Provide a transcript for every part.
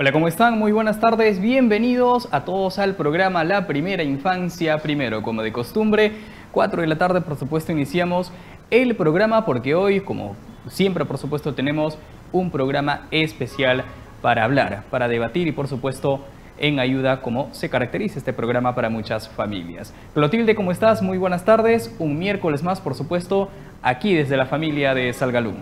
Hola, ¿cómo están? Muy buenas tardes. Bienvenidos a todos al programa La Primera Infancia Primero. Como de costumbre, 4 de la tarde, por supuesto, iniciamos el programa porque hoy, como siempre, por supuesto, tenemos un programa especial para hablar, para debatir y, por supuesto, en ayuda, como se caracteriza este programa para muchas familias. Clotilde, ¿cómo estás? Muy buenas tardes. Un miércoles más, por supuesto, aquí desde la familia de Salgalú.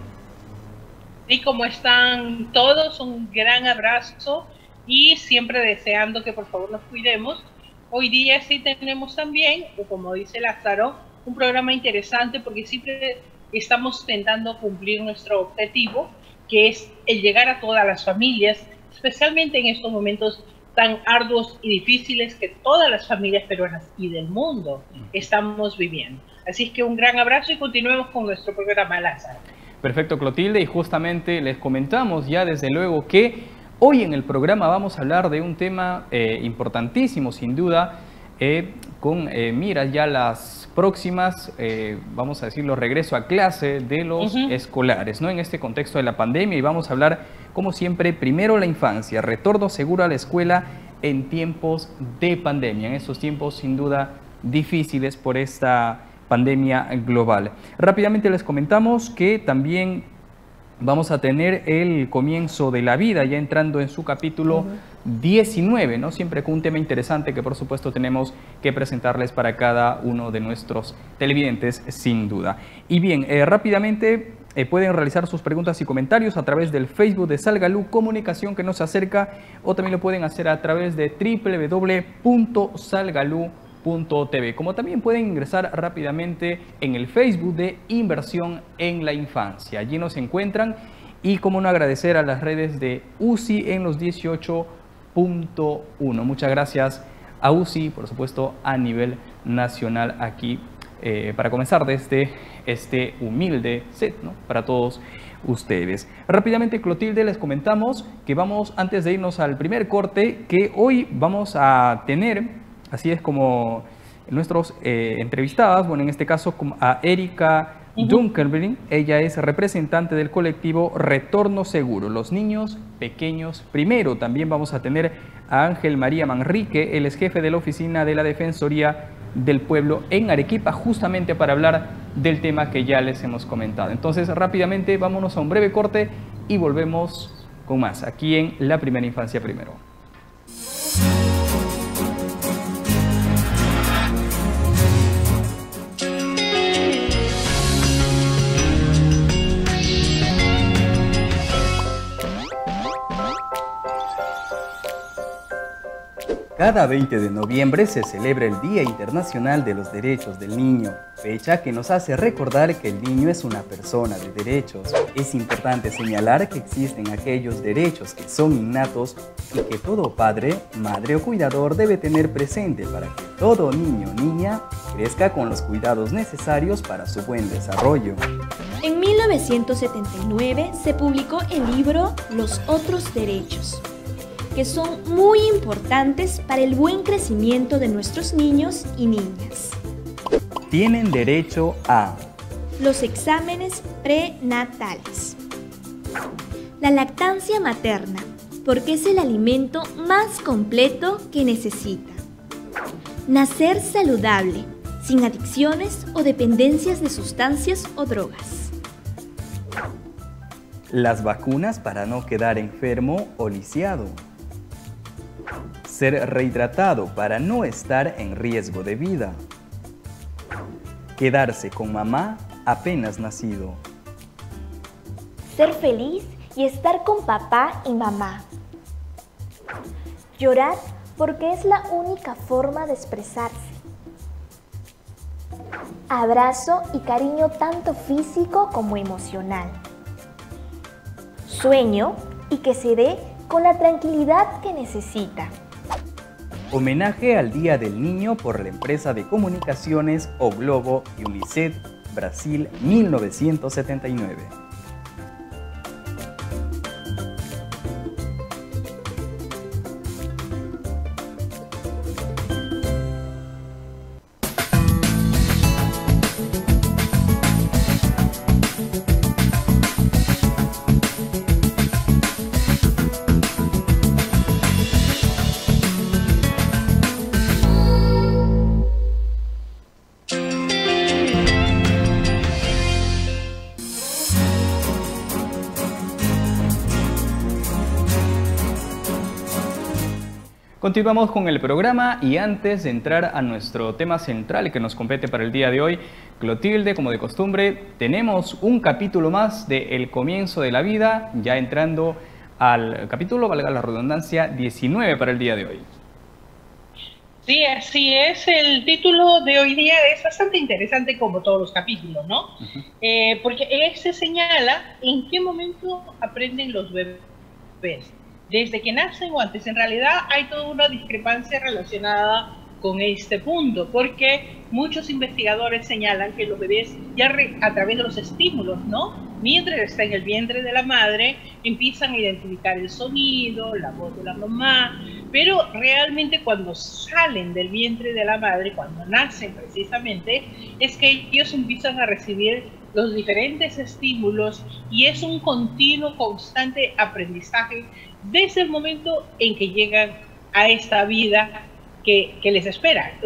¿Y cómo están todos? Un gran abrazo y siempre deseando que por favor nos cuidemos. Hoy día sí tenemos también, como dice Lázaro, un programa interesante porque siempre estamos intentando cumplir nuestro objetivo, que es el llegar a todas las familias, especialmente en estos momentos tan arduos y difíciles que todas las familias peruanas y del mundo estamos viviendo. Así es que un gran abrazo y continuemos con nuestro programa, Lázaro. Perfecto, Clotilde, y justamente les comentamos ya desde luego que hoy en el programa vamos a hablar de un tema importantísimo, sin duda, con miras ya las próximas, vamos a decirlo, regreso a clase de los escolares, ¿no? En este contexto de la pandemia, y vamos a hablar, como siempre, primero la infancia, retorno seguro a la escuela en tiempos de pandemia, en estos tiempos sin duda difíciles por esta pandemia global. Rápidamente les comentamos que también vamos a tener el comienzo de la vida, ya entrando en su capítulo 19, ¿no? Siempre con un tema interesante que por supuesto tenemos que presentarles para cada uno de nuestros televidentes, sin duda. Y bien, rápidamente pueden realizar sus preguntas y comentarios a través del Facebook de Salgalú Comunicación, que nos acerca, o también lo pueden hacer a través de www.salgalú.tv. Como también pueden ingresar rápidamente en el Facebook de Inversión en la Infancia. Allí nos encuentran, y como no, agradecer a las redes de UCI en los 18.1. Muchas gracias a UCI, por supuesto, a nivel nacional aquí, para comenzar desde este humilde set, ¿no?, para todos ustedes. Rápidamente, Clotilde, les comentamos que vamos, antes de irnos al primer corte, que hoy vamos a tener, así es como nuestros entrevistadas, bueno, en este caso a Erika Dunkelbrink. Ella es representante del colectivo Retorno Seguro, los niños pequeños primero. También vamos a tener a Ángel María Manrique, él es jefe de la oficina de la Defensoría del Pueblo en Arequipa, justamente para hablar del tema que ya les hemos comentado. Entonces, rápidamente, vámonos a un breve corte y volvemos con más aquí en La Primera Infancia Primero. Cada 20 de noviembre se celebra el Día Internacional de los Derechos del Niño, fecha que nos hace recordar que el niño es una persona de derechos. Es importante señalar que existen aquellos derechos que son innatos y que todo padre, madre o cuidador debe tener presente para que todo niño o niña crezca con los cuidados necesarios para su buen desarrollo. En 1979 se publicó el libro Los Otros Derechos, que son muy importantes para el buen crecimiento de nuestros niños y niñas. Tienen derecho a los exámenes prenatales, la lactancia materna, porque es el alimento más completo que necesita, nacer saludable, sin adicciones o dependencias de sustancias o drogas, las vacunas para no quedar enfermo o lisiado, ser rehidratado para no estar en riesgo de vida, quedarse con mamá apenas nacido, ser feliz y estar con papá y mamá, llorar porque es la única forma de expresarse, abrazo y cariño tanto físico como emocional, sueño y que se dé con la tranquilidad que necesita. Homenaje al Día del Niño por la empresa de comunicaciones O Globo y UNICEF Brasil 1979. Continuamos con el programa y antes de entrar a nuestro tema central que nos compete para el día de hoy, Clotilde, como de costumbre, tenemos un capítulo más de El comienzo de la vida, ya entrando al capítulo, valga la redundancia, 19 para el día de hoy. Sí, así es. El título de hoy día es bastante interesante como todos los capítulos, ¿no? Porque se señala en qué momento aprenden los bebés. Desde que nacen o antes. En realidad hay toda una discrepancia relacionada con este punto, porque muchos investigadores señalan que los bebés ya a través de los estímulos, ¿no? Mientras está en el vientre de la madre, empiezan a identificar el sonido, la voz de la mamá, pero realmente cuando salen del vientre de la madre, cuando nacen precisamente, es que ellos empiezan a recibir los diferentes estímulos y es un continuo, constante aprendizaje desde el momento en que llegan a esta vida que les espera,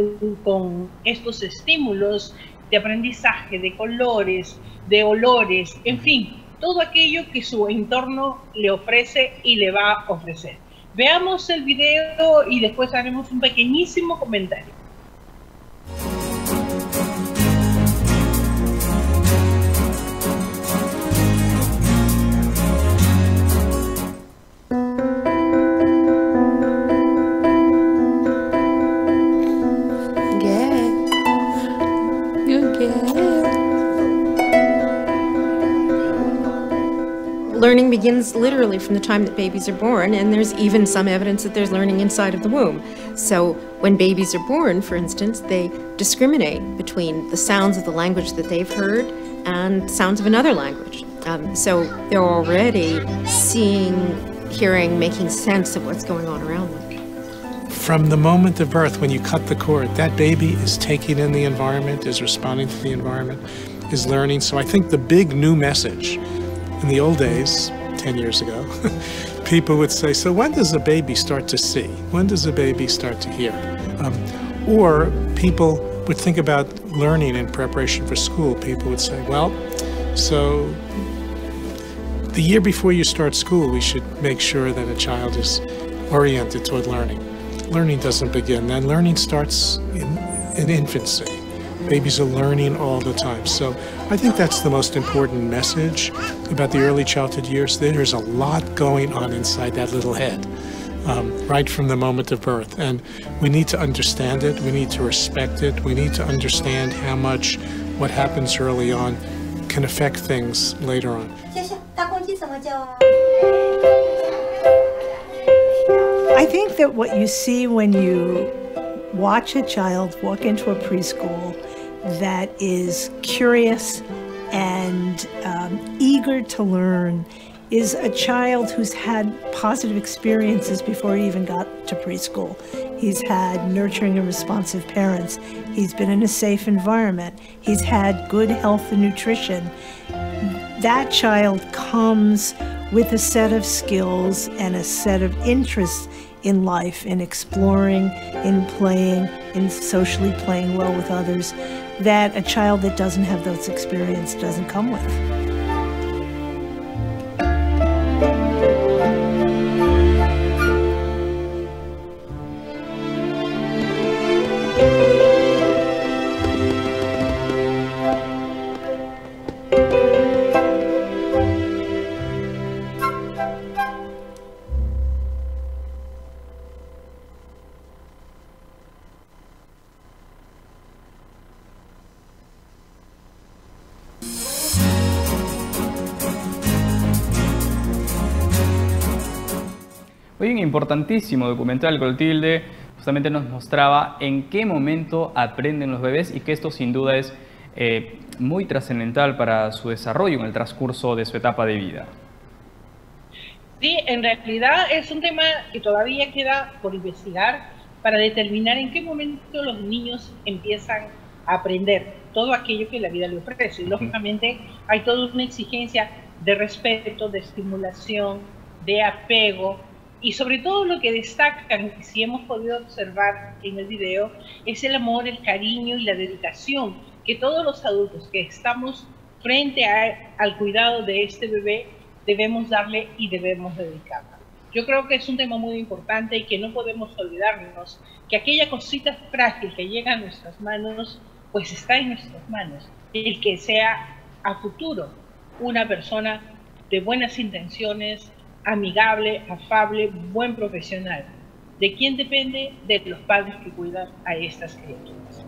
con estos estímulos de aprendizaje, de colores, de olores, en fin, todo aquello que su entorno le ofrece y le va a ofrecer. Veamos el video y después haremos un pequeñísimo comentario. Learning begins literally from the time that babies are born, and there's even some evidence that there's learning inside of the womb. So when babies are born, for instance, they discriminate between the sounds of the language that they've heard and sounds of another language. So they're already seeing, hearing, making sense of what's going on around them. From the moment of birth, when you cut the cord, that baby is taking in the environment, is responding to the environment, is learning. So I think the big new message in the old days, 10 years ago, people would say, so when does a baby start to see? When does a baby start to hear? Or people would think about learning in preparation for school. People would say, well, so the year before you start school, we should make sure that a child is oriented toward learning. Learning doesn't begin then. Learning starts in infancy. Babies are learning all the time. So I think that's the most important message about the early childhood years. There's a lot going on inside that little head, right from the moment of birth. And we need to understand it. We need to respect it. We need to understand how much what happens early on can affect things later on. I think that what you see when you watch a child walk into a preschool that is curious and eager to learn is a child who's had positive experiences before he even got to preschool. He's had nurturing and responsive parents. He's been in a safe environment. He's had good health and nutrition. That child comes with a set of skills and a set of interests in life, in exploring, in playing, in socially playing well with others, that a child that doesn't have those experiences doesn't come with. Hoy un importantísimo documental, Clotilde, justamente nos mostraba en qué momento aprenden los bebés y que esto sin duda es muy trascendental para su desarrollo en el transcurso de su etapa de vida. Sí, en realidad es un tema que todavía queda por investigar para determinar en qué momento los niños empiezan a aprender todo aquello que la vida le ofrece. Y lógicamente hay toda una exigencia de respeto, de estimulación, de apego. Y sobre todo lo que destacan, si hemos podido observar en el video, es el amor, el cariño y la dedicación que todos los adultos que estamos frente al cuidado de este bebé debemos darle y debemos dedicarle. Yo creo que es un tema muy importante y que no podemos olvidarnos que aquella cosita frágil que llega a nuestras manos, pues está en nuestras manos. El que sea a futuro una persona de buenas intenciones, amigable, afable, buen profesional. ¿De quién depende? De los padres que cuidan a estas criaturas.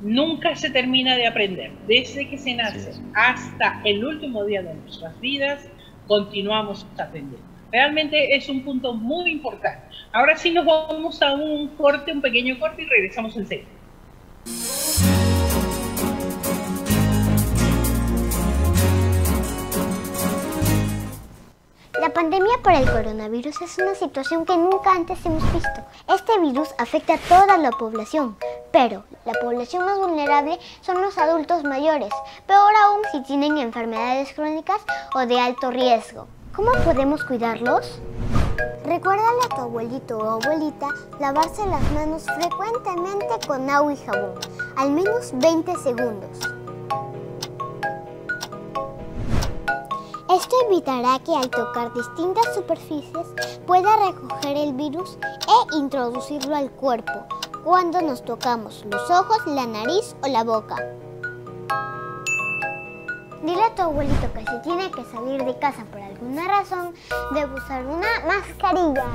Nunca se termina de aprender. Desde que se nace hasta el último día de nuestras vidas, continuamos aprendiendo. Realmente es un punto muy importante. Ahora sí nos vamos a un pequeño corte y regresamos enseguida. La pandemia por el coronavirus es una situación que nunca antes hemos visto. Este virus afecta a toda la población, pero la población más vulnerable son los adultos mayores, peor aún si tienen enfermedades crónicas o de alto riesgo. ¿Cómo podemos cuidarlos? Recuérdale a tu abuelito o abuelita lavarse las manos frecuentemente con agua y jabón, al menos 20 segundos. Esto evitará que al tocar distintas superficies pueda recoger el virus e introducirlo al cuerpo cuando nos tocamos los ojos, la nariz o la boca. Dile a tu abuelito que si tiene que salir de casa por alguna razón, debe usar una mascarilla.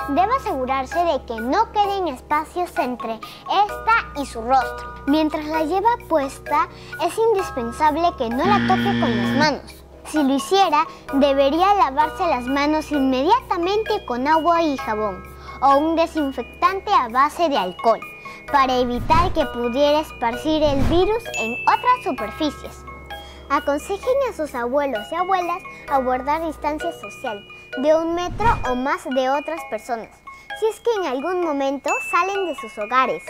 Debe asegurarse de que no queden espacios entre esta y su rostro. Mientras la lleva puesta, es indispensable que no la toque con las manos. Si lo hiciera, debería lavarse las manos inmediatamente con agua y jabón o un desinfectante a base de alcohol para evitar que pudiera esparcir el virus en otras superficies. Aconsejen a sus abuelos y abuelas a guardar distancia social de 1 metro o más de otras personas, si es que en algún momento salen de sus hogares.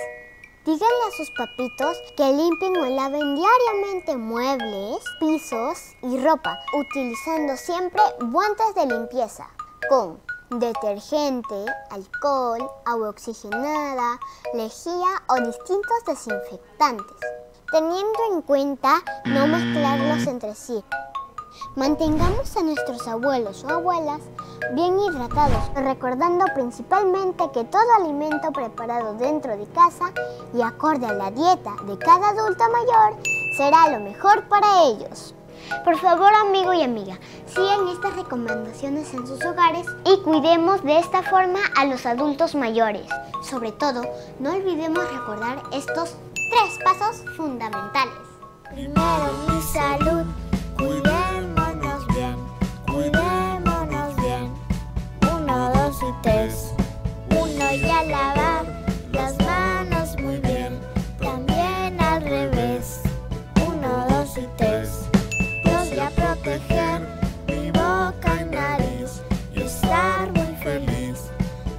Díganle a sus papitos que limpien o laven diariamente muebles, pisos y ropa, utilizando siempre guantes de limpieza con detergente, alcohol, agua oxigenada, lejía o distintos desinfectantes, teniendo en cuenta no mezclarlos entre sí. Mantengamos a nuestros abuelos o abuelas bien hidratados, recordando principalmente que todo alimento preparado dentro de casa y acorde a la dieta de cada adulto mayor será lo mejor para ellos. Por favor, amigo y amiga, sigan estas recomendaciones en sus hogares y cuidemos de esta forma a los adultos mayores. Sobre todo, no olvidemos recordar estos 3 pasos fundamentales. Primero, mi salud. Cuidémonos bien, cuidémonos bien. 1, 2 y 3. 1 y a lavar las manos muy bien. También al revés. 1, 2 y 3. 2 y a proteger mi boca y nariz y estar muy feliz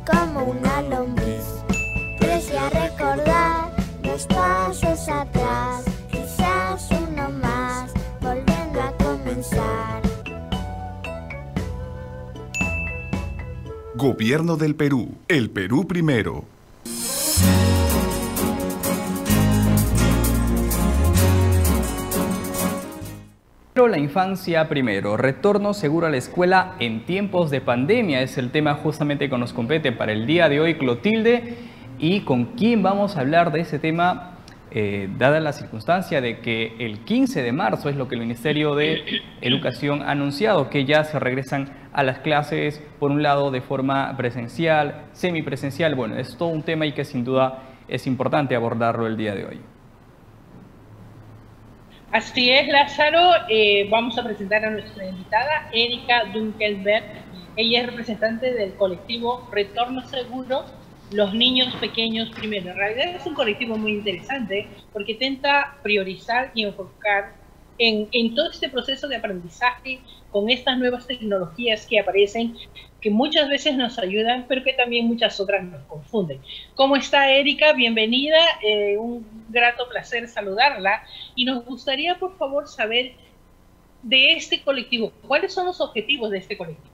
como una lombriz. 3 y a recordar los pasos atrás. Quizás uno más, volviendo a comenzar. Gobierno del Perú. El Perú primero. La infancia primero, retorno seguro a la escuela en tiempos de pandemia es el tema justamente que nos compete para el día de hoy, Clotilde. ¿Y con quién vamos a hablar de ese tema? Dada la circunstancia de que el 15 de marzo es lo que el Ministerio de Educación ha anunciado, que ya se regresan a las clases, por un lado de forma presencial, semipresencial. Bueno, es todo un tema y que sin duda es importante abordarlo el día de hoy. Así es, Lázaro. Vamos a presentar a nuestra invitada, Erika Dunkelberg. Ella es representante del colectivo Retorno Seguro, Los Niños Pequeños Primero. En realidad es un colectivo muy interesante porque intenta priorizar y enfocar en todo este proceso de aprendizaje con estas nuevas tecnologías que aparecen, que muchas veces nos ayudan, pero que también muchas otras nos confunden. ¿Cómo está, Erika? Bienvenida, un grato placer saludarla. Y nos gustaría, por favor, saber de este colectivo, ¿cuáles son los objetivos de este colectivo?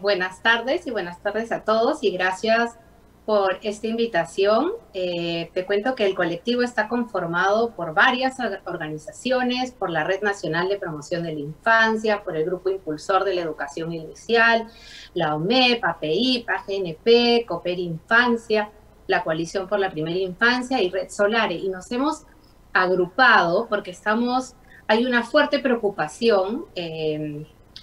Buenas tardes y buenas tardes a todos y gracias por esta invitación. Te cuento que el colectivo está conformado por varias organizaciones, por la Red Nacional de Promoción de la Infancia, por el Grupo Impulsor de la Educación Inicial, la OMEP, API, AGNP, Cooper Infancia, la Coalición por la Primera Infancia y Red Solare. Y nos hemos agrupado porque hay una fuerte preocupación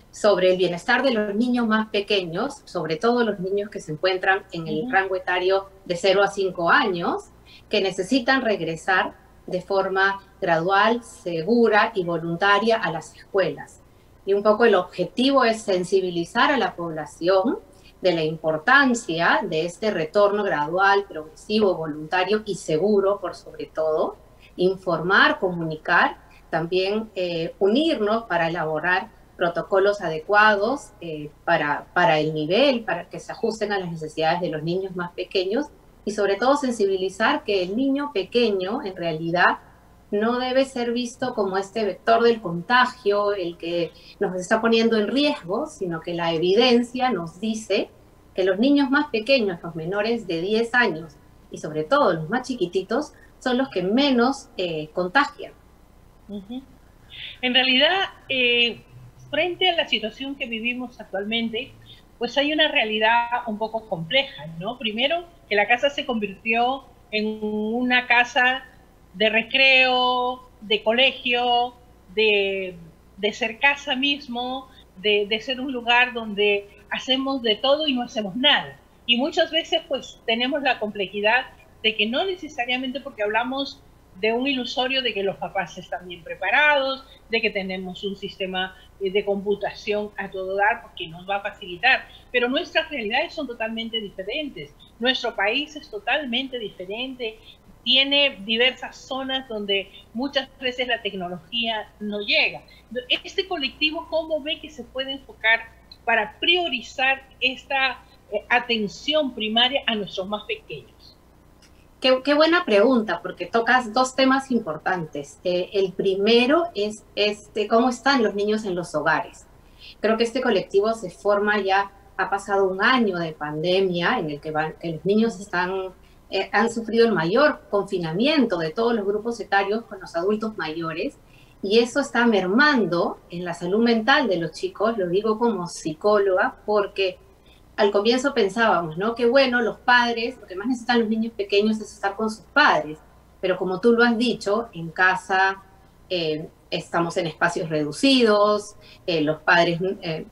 sobre el bienestar de los niños más pequeños, sobre todo los niños que se encuentran en el rango etario de 0 a 5 años, que necesitan regresar de forma gradual, segura y voluntaria a las escuelas. Y un poco el objetivo es sensibilizar a la población de la importancia de este retorno gradual, progresivo, voluntario y seguro, por sobre todo, informar, comunicar, también unirnos para elaborar protocolos adecuados para el nivel, para que se ajusten a las necesidades de los niños más pequeños y sobre todo sensibilizar que el niño pequeño en realidad no debe ser visto como este vector del contagio, el que nos está poniendo en riesgo, sino que la evidencia nos dice que los niños más pequeños, los menores de 10 años y sobre todo los más chiquititos, son los que menos contagian. En realidad, frente a la situación que vivimos actualmente, pues hay una realidad un poco compleja, ¿no? Primero, que la casa se convirtió en una casa de recreo, de colegio, de ser casa mismo, de ser un lugar donde hacemos de todo y no hacemos nada. Y muchas veces pues tenemos la complejidad de que no necesariamente porque hablamos de un ilusorio de que los papás están bien preparados, de que tenemos un sistema de computación a todo dar porque nos va a facilitar, pero nuestras realidades son totalmente diferentes. Nuestro país es totalmente diferente, tiene diversas zonas donde muchas veces la tecnología no llega. Este colectivo, ¿cómo ve que se puede enfocar para priorizar esta atención primaria a nuestros más pequeños? Qué buena pregunta, porque tocas dos temas importantes. El primero es cómo están los niños en los hogares. Creo que este colectivo se forma ya, ha pasado un año de pandemia en el que los niños han sufrido el mayor confinamiento de todos los grupos etarios con los adultos mayores, y eso está mermando en la salud mental de los chicos. Lo digo como psicóloga porque al comienzo pensábamos, ¿no? Que bueno, los padres, lo que más necesitan los niños pequeños es estar con sus padres, pero como tú lo has dicho, en casa estamos en espacios reducidos, los padres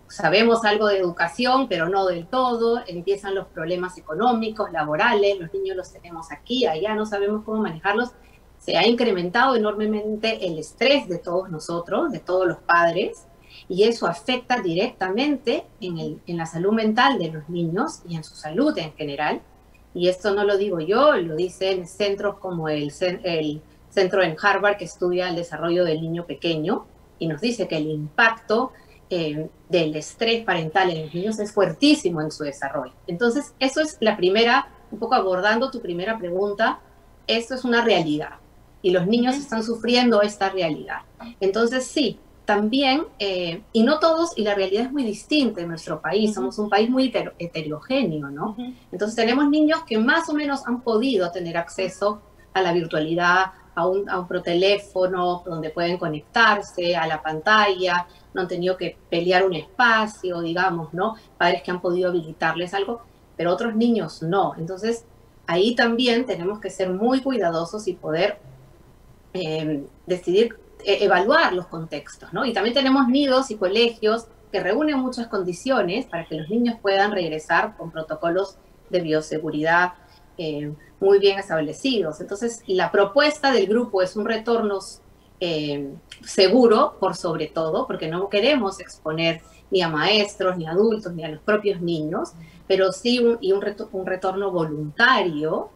sabemos algo de educación, pero no del todo, empiezan los problemas económicos, laborales, los niños los tenemos aquí, allá, no sabemos cómo manejarlos. Se ha incrementado enormemente el estrés de todos nosotros, de todos los padres, y eso afecta directamente en la salud mental de los niños y en su salud en general. Y esto no lo digo yo, lo dicen centros como el centro en Harvard que estudia el desarrollo del niño pequeño, y nos dice que el impacto del estrés parental en los niños es fuertísimo en su desarrollo. Entonces, eso es la primera, un poco abordando tu primera pregunta, esto es una realidad, y los niños están sufriendo esta realidad. Entonces, sí, también, y no todos, y la realidad es muy distinta en nuestro país, somos un país muy heterogéneo, ¿no? Entonces tenemos niños que más o menos han podido tener acceso a la virtualidad, a un proteléfono donde pueden conectarse, a la pantalla, no han tenido que pelear un espacio, digamos, ¿no? Padres que han podido habilitarles algo, pero otros niños no. Entonces, ahí también tenemos que ser muy cuidadosos y poder decidir evaluar los contextos, ¿no? Y también tenemos nidos y colegios que reúnen muchas condiciones para que los niños puedan regresar con protocolos de bioseguridad muy bien establecidos. Entonces, la propuesta del grupo es un retorno seguro, por sobre todo, porque no queremos exponer ni a maestros, ni a adultos, ni a los propios niños, pero sí un retorno voluntario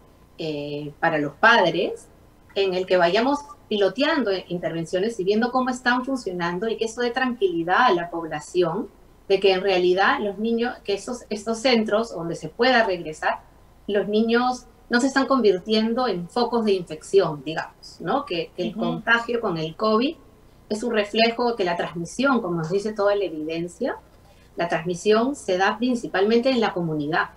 para los padres, en el que vayamos piloteando intervenciones y viendo cómo están funcionando, y que eso dé tranquilidad a la población de que en realidad los niños, que estos centros donde se pueda regresar, los niños no se están convirtiendo en focos de infección, digamos, ¿no? Que el contagio con el COVID es un reflejo que la transmisión, como nos dice toda la evidencia, la transmisión se da principalmente en la comunidad.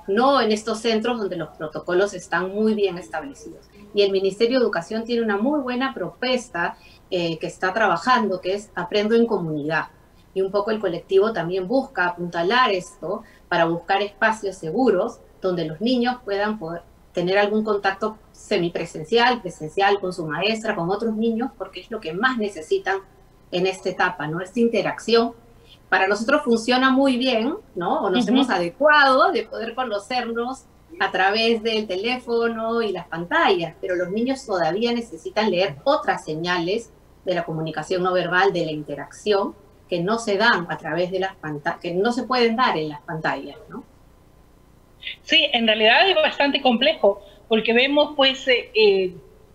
no en estos centros donde los protocolos están muy bien establecidos. Y el Ministerio de Educación tiene una muy buena propuesta que está trabajando, que es Aprendo en Comunidad. Y un poco el colectivo también busca apuntalar esto para buscar espacios seguros donde los niños puedan tener algún contacto semipresencial, presencial con su maestra, con otros niños, porque es lo que más necesitan en esta etapa, ¿no? Esta interacción. Para nosotros funciona muy bien, ¿no? O nos hemos adecuado de poder conocernos a través del teléfono y las pantallas, pero los niños todavía necesitan leer otras señales de la comunicación no verbal, de la interacción, que no se dan a través de las pantallas, que no se pueden dar en las pantallas, ¿no? Sí, en realidad es bastante complejo, porque vemos pues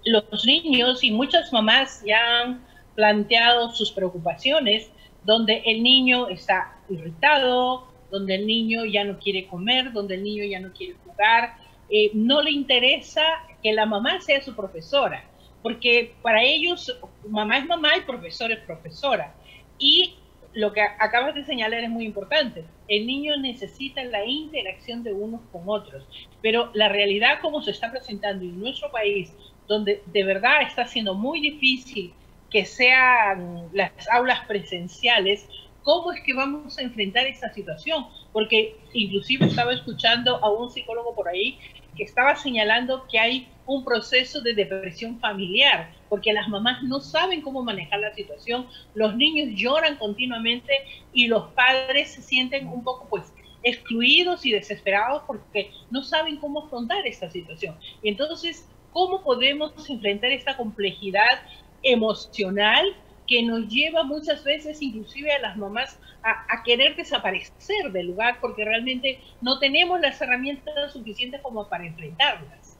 los niños y muchas mamás ya han planteado sus preocupaciones, donde el niño está irritado, donde el niño ya no quiere comer, donde el niño ya no quiere jugar, no le interesa que la mamá sea su profesora, porque para ellos mamá es mamá y profesor es profesora. Y lo que acabas de señalar es muy importante. El niño necesita la interacción de unos con otros, pero la realidad como se está presentando en nuestro país, donde de verdad está siendo muy difícil que sean las aulas presenciales, ¿cómo es que vamos a enfrentar esta situación? Porque inclusive estaba escuchando a un psicólogo por ahí que estaba señalando que hay un proceso de depresión familiar, porque las mamás no saben cómo manejar la situación, los niños lloran continuamente y los padres se sienten un poco pues excluidos y desesperados porque no saben cómo afrontar esta situación. Y entonces, ¿cómo podemos enfrentar esta complejidad emocional que nos lleva muchas veces inclusive a las mamás a querer desaparecer del lugar porque realmente no tenemos las herramientas suficientes como para enfrentarlas?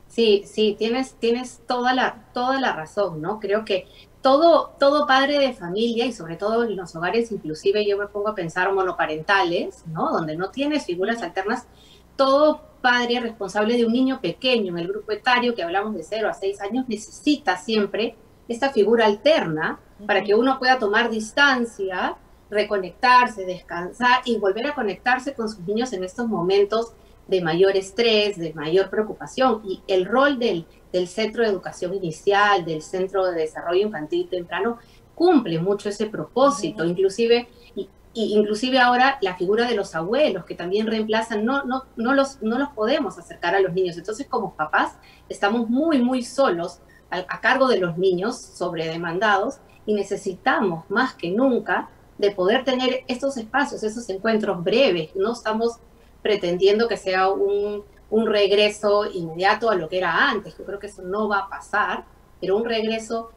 Sí, tienes toda la razón, ¿no? Creo que todo padre de familia, y sobre todo en los hogares, inclusive yo me pongo a pensar monoparentales, ¿no? Donde no tienes figuras alternas, todo padre responsable de un niño pequeño en el grupo etario que hablamos de 0 a 6 años necesita siempre esta figura alterna para que uno pueda tomar distancia, reconectarse, descansar y volver a conectarse con sus niños en estos momentos de mayor estrés, de mayor preocupación. Y el rol del Centro de Educación Inicial, del Centro de Desarrollo Infantil Temprano, cumple mucho ese propósito. Inclusive ahora la figura de los abuelos, que también reemplazan, no los podemos acercar a los niños. Entonces, como papás, estamos muy solos a cargo de los niños, sobredemandados, y necesitamos más que nunca de poder tener estos espacios, esos encuentros breves. No estamos pretendiendo que sea un regreso inmediato a lo que era antes. Yo creo que eso no va a pasar, pero un regreso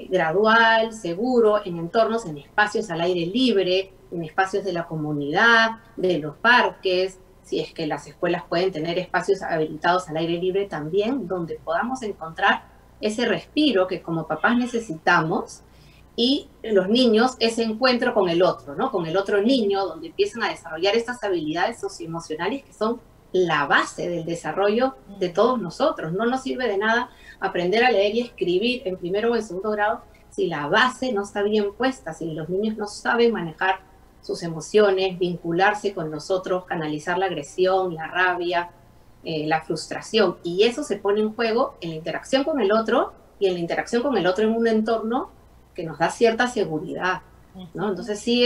gradual, seguro, en entornos, en espacios al aire libre, en espacios de la comunidad, de los parques, si es que las escuelas pueden tener espacios habilitados al aire libre también, donde podamos encontrar ese respiro que como papás necesitamos, y los niños ese encuentro con el otro, ¿no? Con el otro niño, donde empiezan a desarrollar estas habilidades socioemocionales que son la base del desarrollo de todos nosotros. No nos sirve de nada aprender a leer y escribir en primero o en segundo grado si la base no está bien puesta, si los niños no saben manejar sus emociones, vincularse con nosotros, canalizar la agresión, la rabia, la frustración. Y eso se pone en juego en la interacción con el otro y en la interacción con el otro en un entorno que nos da cierta seguridad, ¿no? Entonces sí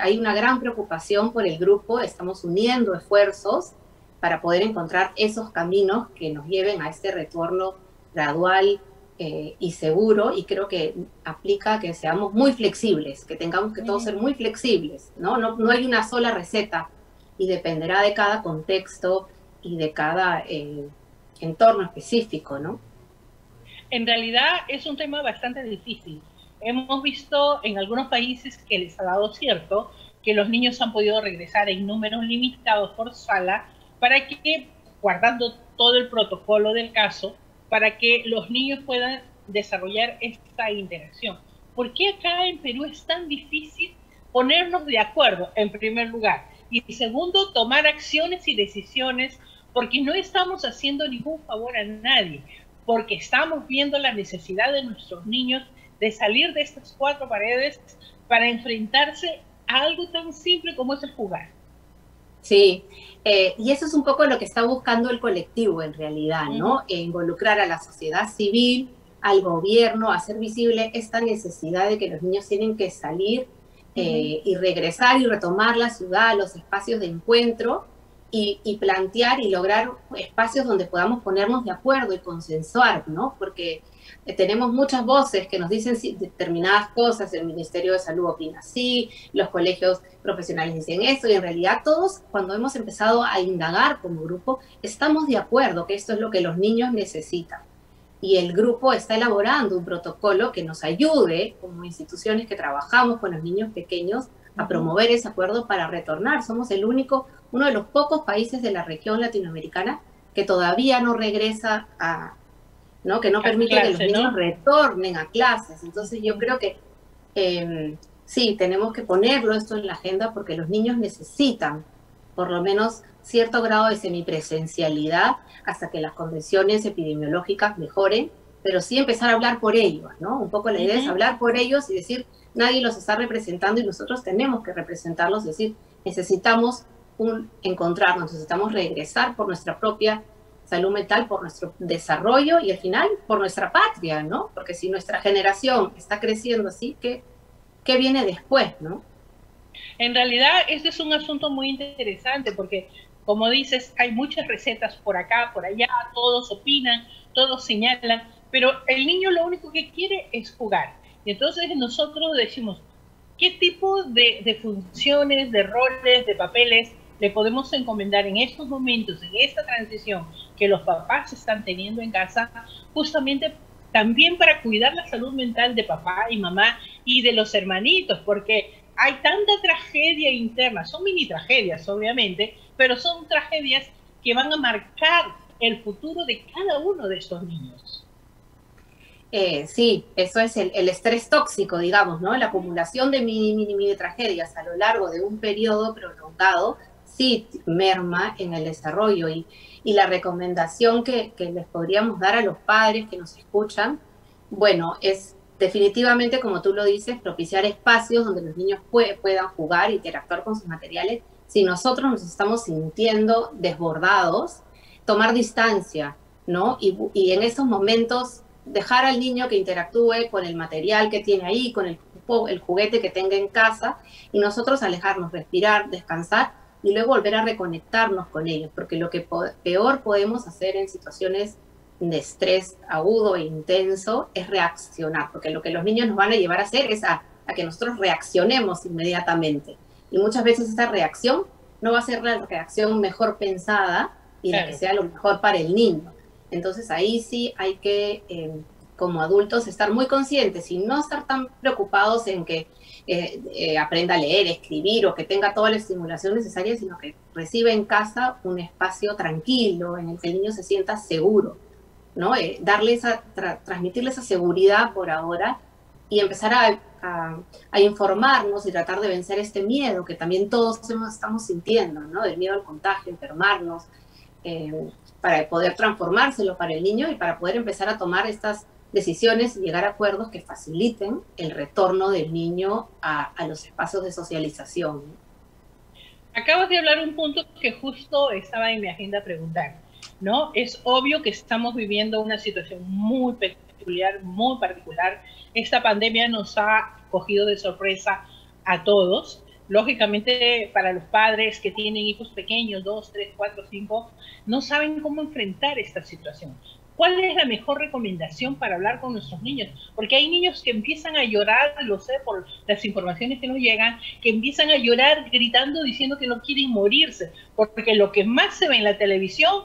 hay una gran preocupación por el grupo, estamos uniendo esfuerzos para poder encontrar esos caminos que nos lleven a este retorno gradual y seguro, y creo que aplica que seamos muy flexibles, que tengamos que todos ser muy flexibles, ¿no? No hay una sola receta y dependerá de cada contexto y de cada entorno específico, ¿no? En realidad es un tema bastante difícil. Hemos visto en algunos países que les ha dado cierto que los niños han podido regresar en números limitados por sala para que, guardando todo el protocolo del caso, para que los niños puedan desarrollar esta interacción. ¿Por qué acá en Perú es tan difícil ponernos de acuerdo, en primer lugar? Y segundo, tomar acciones y decisiones, porque no estamos haciendo ningún favor a nadie, porque estamos viendo la necesidad de nuestros niños de salir de estas 4 paredes para enfrentarse a algo tan simple como es el jugar. Sí, y eso es un poco lo que está buscando el colectivo en realidad, ¿no? Involucrar a la sociedad civil, al gobierno, hacer visible esta necesidad de que los niños tienen que salir y regresar y retomar la ciudad, los espacios de encuentro y plantear y lograr espacios donde podamos ponernos de acuerdo y consensuar, ¿no? Porque tenemos muchas voces que nos dicen determinadas cosas, el Ministerio de Salud opina así, los colegios profesionales dicen esto, y en realidad todos, cuando hemos empezado a indagar como grupo, estamos de acuerdo que esto es lo que los niños necesitan. Y el grupo está elaborando un protocolo que nos ayude, como instituciones que trabajamos con los niños pequeños, a promover ese acuerdo para retornar. Somos uno de los pocos países de la región latinoamericana que todavía no regresa ¿no? Que no permite que los niños retornen a clases. Entonces yo creo que sí, tenemos que ponerlo esto en la agenda porque los niños necesitan por lo menos cierto grado de semipresencialidad hasta que las condiciones epidemiológicas mejoren, pero sí empezar a hablar por ellos, ¿no? Un poco la idea es hablar por ellos y decir, nadie los está representando y nosotros tenemos que representarlos, es decir, necesitamos encontrarnos, necesitamos regresar por nuestra propia salud mental, por nuestro desarrollo y al final por nuestra patria, ¿no? Porque si nuestra generación está creciendo así, ¿qué viene después, no? En realidad, este es un asunto muy interesante porque, como dices, hay muchas recetas por acá, por allá, todos opinan, todos señalan, pero el niño lo único que quiere es jugar. Y entonces nosotros decimos, ¿qué tipo de funciones, de roles, de papeles le podemos encomendar en estos momentos, en esta transición que los papás están teniendo en casa, justamente también para cuidar la salud mental de papá y mamá y de los hermanitos? Porque hay tanta tragedia interna, son mini tragedias obviamente, pero son tragedias que van a marcar el futuro de cada uno de estos niños. Sí, eso es el estrés tóxico, digamos, ¿no? La acumulación de mini tragedias a lo largo de un periodo prolongado sí merma en el desarrollo y la recomendación que les podríamos dar a los padres que nos escuchan, bueno, es definitivamente, como tú lo dices, propiciar espacios donde los niños puedan jugar, interactuar con sus materiales. Si nosotros nos estamos sintiendo desbordados, tomar distancia, ¿no? Y en esos momentos dejar al niño que interactúe con el material que tiene ahí, con el juguete que tenga en casa, y nosotros alejarnos, respirar, descansar, y luego volver a reconectarnos con ellos, porque lo que peor podemos hacer en situaciones de estrés agudo e intenso es reaccionar, porque lo que los niños nos van a llevar a hacer es a que nosotros reaccionemos inmediatamente. Y muchas veces esa reacción no va a ser la reacción mejor pensada y la que sea lo mejor para el niño. Entonces ahí sí hay que, como adultos, estar muy conscientes y no estar tan preocupados en que aprenda a leer, escribir o que tenga toda la estimulación necesaria, sino que reciba en casa un espacio tranquilo en el que el niño se sienta seguro, ¿no? Transmitirle esa seguridad por ahora y empezar a informarnos y tratar de vencer este miedo que también todos estamos sintiendo, ¿no? Del miedo al contagio, enfermarnos, para poder transformárselo para el niño y para poder empezar a tomar estas decisiones y llegar a acuerdos que faciliten el retorno del niño a los espacios de socialización. Acabas de hablar un punto que justo estaba en mi agenda preguntar, ¿no? Es obvio que estamos viviendo una situación muy peculiar, muy particular. Esta pandemia nos ha cogido de sorpresa a todos. Lógicamente, para los padres que tienen hijos pequeños, 2, 3, 4, 5, no saben cómo enfrentar esta situación. ¿Cuál es la mejor recomendación para hablar con nuestros niños? Porque hay niños que empiezan a llorar, lo sé por las informaciones que nos llegan, que empiezan a llorar gritando, diciendo que no quieren morirse, porque lo que más se ve en la televisión,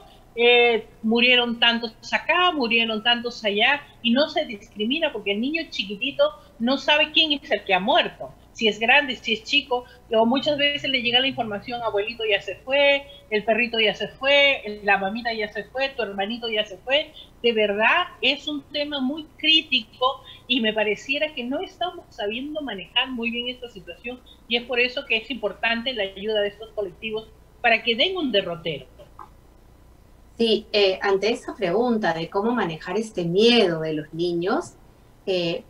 murieron tantos acá, murieron tantos allá, y no se discrimina porque el niño chiquitito no sabe quién es el que ha muerto. Si es grande, si es chico, o muchas veces le llega la información, abuelito ya se fue, el perrito ya se fue, la mamita ya se fue, tu hermanito ya se fue. De verdad es un tema muy crítico y me pareciera que no estamos sabiendo manejar muy bien esta situación y es por eso que es importante la ayuda de estos colectivos para que den un derrotero. Sí, ante esa pregunta de cómo manejar este miedo de los niños,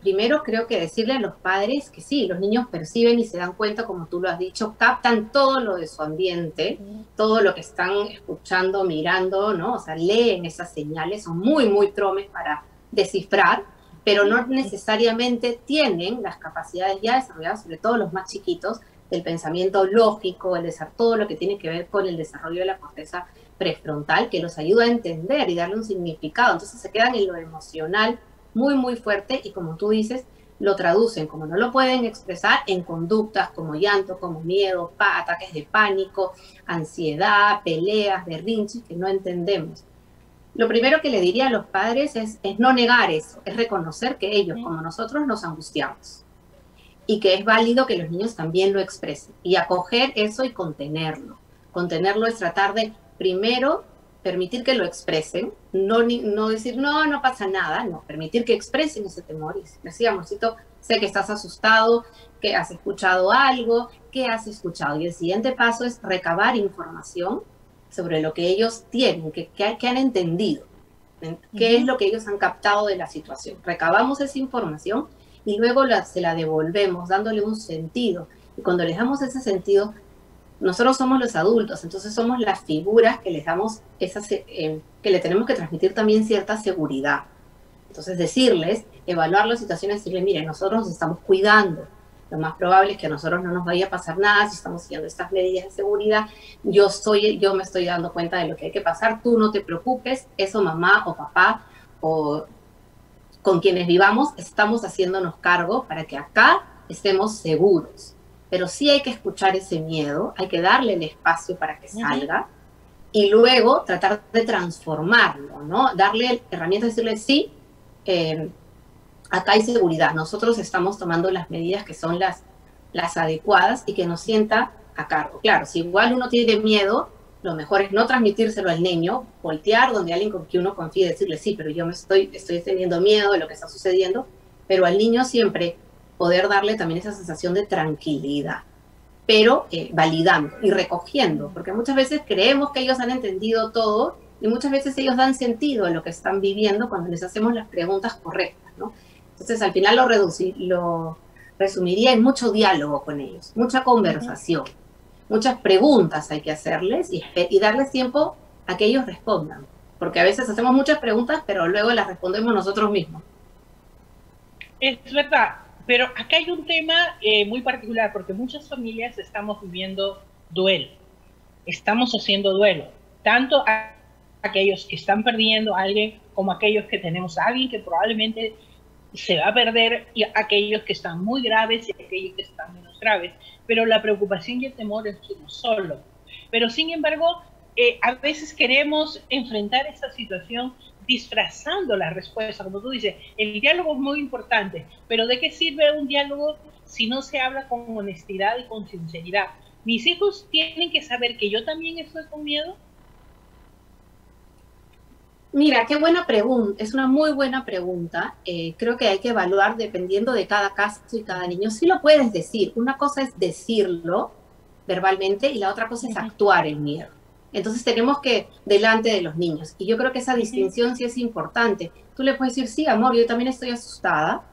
primero creo que decirle a los padres que sí, los niños perciben y se dan cuenta, como tú lo has dicho, captan todo lo de su ambiente, todo lo que están escuchando, mirando, ¿no? O sea, leen esas señales, son muy, muy tromes para descifrar, pero no necesariamente tienen las capacidades ya desarrolladas, sobre todo los más chiquitos, del pensamiento lógico, todo lo que tiene que ver con el desarrollo de la corteza prefrontal, que los ayuda a entender y darle un significado. Entonces se quedan en lo emocional muy, muy fuerte y, como tú dices, lo traducen, como no lo pueden expresar, en conductas como llanto, como miedo, ataques de pánico, ansiedad, peleas, berrinches que no entendemos. Lo primero que le diría a los padres es no negar eso, es reconocer que ellos, como nosotros, nos angustiamos y que es válido que los niños también lo expresen, y acoger eso y contenerlo. Contenerlo es tratar de, primero, permitir que lo expresen, no decir, no pasa nada, no, permitir que expresen ese temor y decir, amorcito, sé que estás asustado, que has escuchado algo, ¿qué has escuchado? Y el siguiente paso es recabar información sobre lo que ellos tienen, que han entendido, qué es lo que ellos han captado de la situación. Recabamos esa información y luego se la devolvemos, dándole un sentido. Y cuando les damos ese sentido, nosotros somos los adultos, entonces somos las figuras que les damos que le tenemos que transmitir también cierta seguridad. Entonces decirles, evaluar las situaciones, decirles, mire, nosotros nos estamos cuidando, lo más probable es que a nosotros no nos vaya a pasar nada si estamos siguiendo estas medidas de seguridad, yo me estoy dando cuenta de lo que hay que pasar, tú no te preocupes, eso mamá o papá o con quienes vivamos estamos haciéndonos cargo para que acá estemos seguros. Pero sí hay que escuchar ese miedo, hay que darle el espacio para que salga y luego tratar de transformarlo, ¿no? Darle herramientas, decirle, sí, acá hay seguridad, nosotros estamos tomando las medidas que son las adecuadas y que nos sienta a cargo. Claro, si igual uno tiene miedo, lo mejor es no transmitírselo al niño, voltear donde alguien con quien uno confíe, decirle, sí, pero yo estoy teniendo miedo de lo que está sucediendo, pero al niño siempre poder darle también esa sensación de tranquilidad, pero validando y recogiendo, porque muchas veces creemos que ellos han entendido todo y muchas veces ellos dan sentido a lo que están viviendo cuando les hacemos las preguntas correctas, ¿no? Entonces al final lo resumiría en mucho diálogo con ellos, mucha conversación, muchas preguntas hay que hacerles y darles tiempo a que ellos respondan, porque a veces hacemos muchas preguntas pero luego las respondemos nosotros mismos. Es verdad. Pero acá hay un tema muy particular, porque muchas familias estamos viviendo duelo, estamos haciendo duelo, tanto a aquellos que están perdiendo a alguien como a aquellos que tenemos a alguien que probablemente se va a perder, y aquellos que están muy graves y aquellos que están menos graves. Pero la preocupación y el temor es uno solo. Pero sin embargo, a veces queremos enfrentar esta situación disfrazando la respuesta, como tú dices, el diálogo es muy importante, pero ¿de qué sirve un diálogo si no se habla con honestidad y con sinceridad? ¿Mis hijos tienen que saber que yo también estoy con miedo? Mira, qué buena pregunta, es una muy buena pregunta. Creo que hay que evaluar dependiendo de cada caso y cada niño. Sí lo puedes decir, una cosa es decirlo verbalmente y la otra cosa es actuar el miedo. Entonces tenemos que, delante de los niños, y yo creo que esa distinción sí es importante. Tú le puedes decir, sí, amor, yo también estoy asustada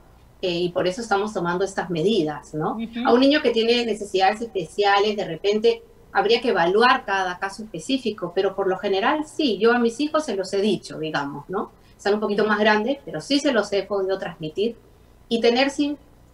y por eso estamos tomando estas medidas, ¿no? A un niño que tiene necesidades especiales, de repente habría que evaluar cada caso específico, pero por lo general sí, yo a mis hijos se los he dicho, digamos, ¿no? Están un poquito más grandes, pero sí se los he podido transmitir y tener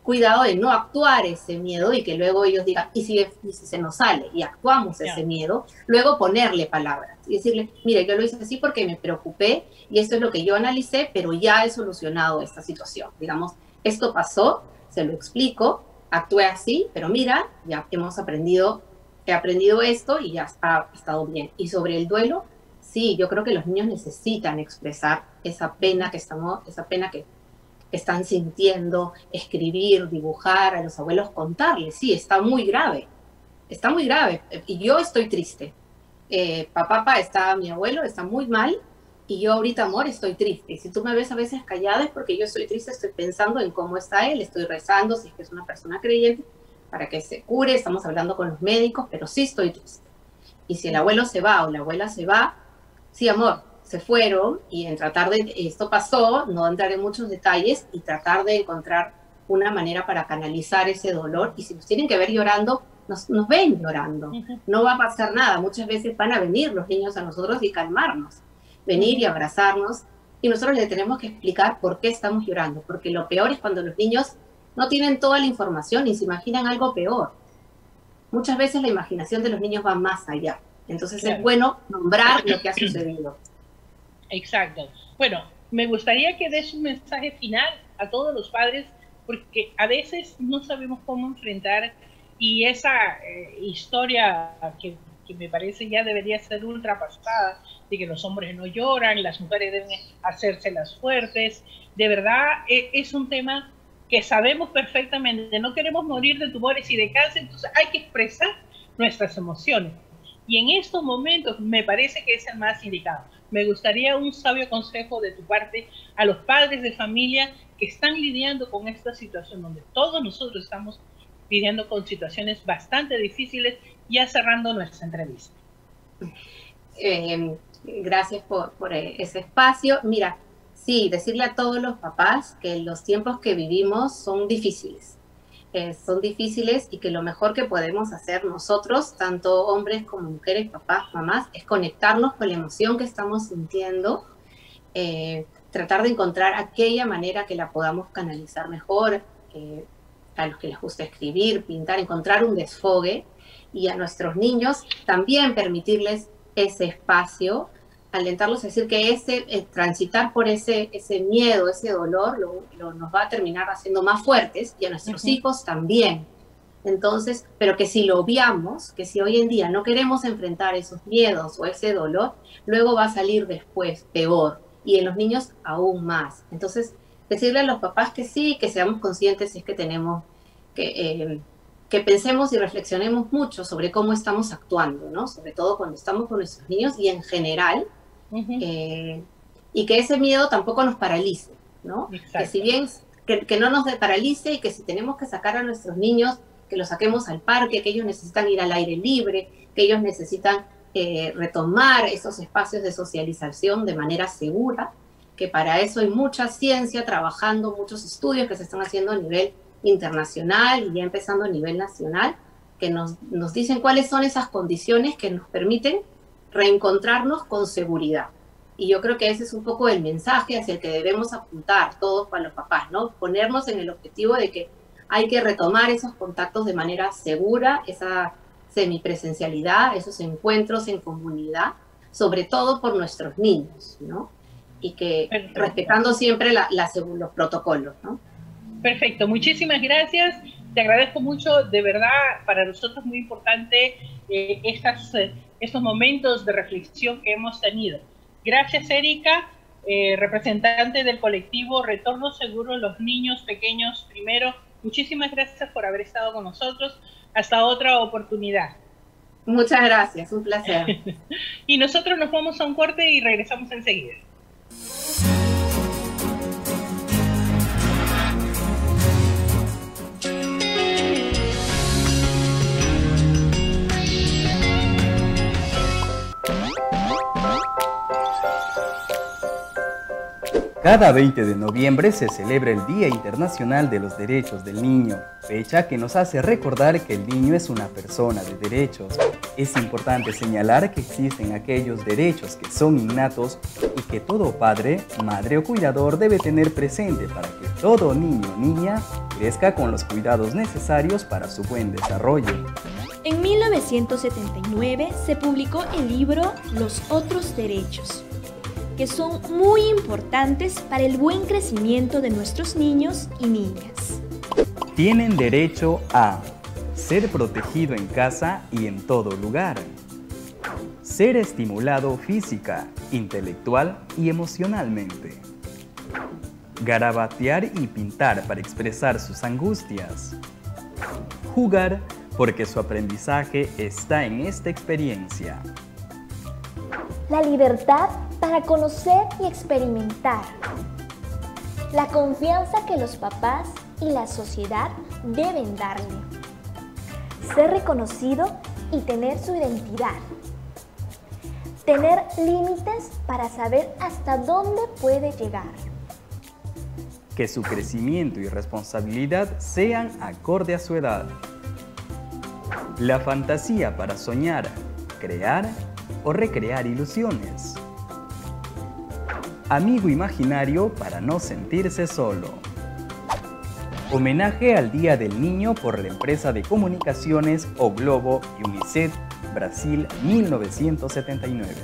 cuidado de no actuar ese miedo y que luego ellos digan, y si se nos sale y actuamos ese miedo, luego ponerle palabras y decirle, mire, yo lo hice así porque me preocupé y esto es lo que yo analicé, pero ya he solucionado esta situación. Digamos, esto pasó, se lo explico, actué así, pero mira, ya he aprendido esto y ya ha estado bien. Y sobre el duelo, sí, yo creo que los niños necesitan expresar esa pena que están sintiendo, escribir, dibujar, a los abuelos contarles, sí, está muy grave, y yo estoy triste, mi abuelo está muy mal, y yo ahorita, amor, estoy triste, y si tú me ves a veces callada es porque yo estoy triste, estoy pensando en cómo está él, estoy rezando, si es que es una persona creyente, para que se cure, estamos hablando con los médicos, pero sí estoy triste, y si el abuelo se va o la abuela se va, sí, amor, se fueron y en tratar de, esto pasó, no entrar en muchos detalles y tratar de encontrar una manera para canalizar ese dolor. Y si nos tienen que ver llorando, nos ven llorando. No va a pasar nada. Muchas veces van a venir los niños a nosotros y calmarnos, venir y abrazarnos. Y nosotros le tenemos que explicar por qué estamos llorando. Porque lo peor es cuando los niños no tienen toda la información y se imaginan algo peor. Muchas veces la imaginación de los niños va más allá. Entonces es bueno nombrar lo que ha sucedido. Exacto. Bueno, me gustaría que des un mensaje final a todos los padres, porque a veces no sabemos cómo enfrentar, y esa historia que me parece ya debería ser ultrapasada, de que los hombres no lloran, las mujeres deben hacerse las fuertes, de verdad es un tema que sabemos perfectamente, no queremos morir de tumores y de cáncer, entonces hay que expresar nuestras emociones. Y en estos momentos me parece que es el más indicado. Me gustaría un sabio consejo de tu parte a los padres de familia que están lidiando con esta situación, donde todos nosotros estamos lidiando con situaciones bastante difíciles, ya cerrando nuestra entrevista. Gracias por ese espacio. Mira, sí, decirle a todos los papás que los tiempos que vivimos son difíciles. Son difíciles y que lo mejor que podemos hacer nosotros, tanto hombres como mujeres, papás, mamás, es conectarnos con la emoción que estamos sintiendo, tratar de encontrar aquella manera que la podamos canalizar mejor, a los que les gusta escribir, pintar, encontrar un desfogue, y a nuestros niños también permitirles ese espacio, alentarlos a decir que transitar por ese miedo, ese dolor, nos va a terminar haciendo más fuertes, y a nuestros hijos también. Entonces, pero que si lo obviamos, que si hoy en día no queremos enfrentar esos miedos o ese dolor, luego va a salir después peor, y en los niños aún más. Entonces, decirle a los papás que sí, que seamos conscientes, es que tenemos que pensemos y reflexionemos mucho sobre cómo estamos actuando, ¿no? Sobre todo cuando estamos con nuestros niños y en general, y que ese miedo tampoco nos paralice, ¿no? Que si bien, que no nos paralice, y que si tenemos que sacar a nuestros niños, que los saquemos al parque, que ellos necesitan ir al aire libre, que ellos necesitan retomar esos espacios de socialización de manera segura, que para eso hay mucha ciencia trabajando, muchos estudios que se están haciendo a nivel internacional y ya empezando a nivel nacional, que nos dicen cuáles son esas condiciones que nos permiten reencontrarnos con seguridad. Y yo creo que ese es un poco el mensaje hacia el que debemos apuntar todos para los papás, ¿no? Ponernos en el objetivo de que hay que retomar esos contactos de manera segura, esa semipresencialidad, esos encuentros en comunidad, sobre todo por nuestros niños, ¿no? Y que respetando siempre los protocolos, ¿no? Perfecto, muchísimas gracias. Te agradezco mucho, de verdad, para nosotros muy importante estos momentos de reflexión que hemos tenido. Gracias, Erika, representante del colectivo Retorno Seguro Los Niños Pequeños Primero. Muchísimas gracias por haber estado con nosotros. Hasta otra oportunidad. Muchas gracias, un placer. Y nosotros nos vamos a un corte y regresamos enseguida. Cada 20 de noviembre se celebra el Día Internacional de los Derechos del Niño, fecha que nos hace recordar que el niño es una persona de derechos. Es importante señalar que existen aquellos derechos que son innatos y que todo padre, madre o cuidador debe tener presente para que todo niño o niña crezca con los cuidados necesarios para su buen desarrollo. En 1979 se publicó el libro Los Otros Derechos, que son muy importantes para el buen crecimiento de nuestros niños y niñas. Tienen derecho a ser protegido en casa y en todo lugar, ser estimulado física, intelectual y emocionalmente, garabatear y pintar para expresar sus angustias, jugar porque su aprendizaje está en esta experiencia, la libertad para conocer y experimentar, la confianza que los papás y la sociedad deben darle, ser reconocido y tener su identidad, Tener límites para saber hasta dónde puede llegar. Que su crecimiento y responsabilidad sean acorde a su edad. La fantasía para soñar, crear o recrear ilusiones. Amigo imaginario para no sentirse solo. Homenaje al Día del Niño por la empresa de comunicaciones O Globo y UNICEF, Brasil, 1979.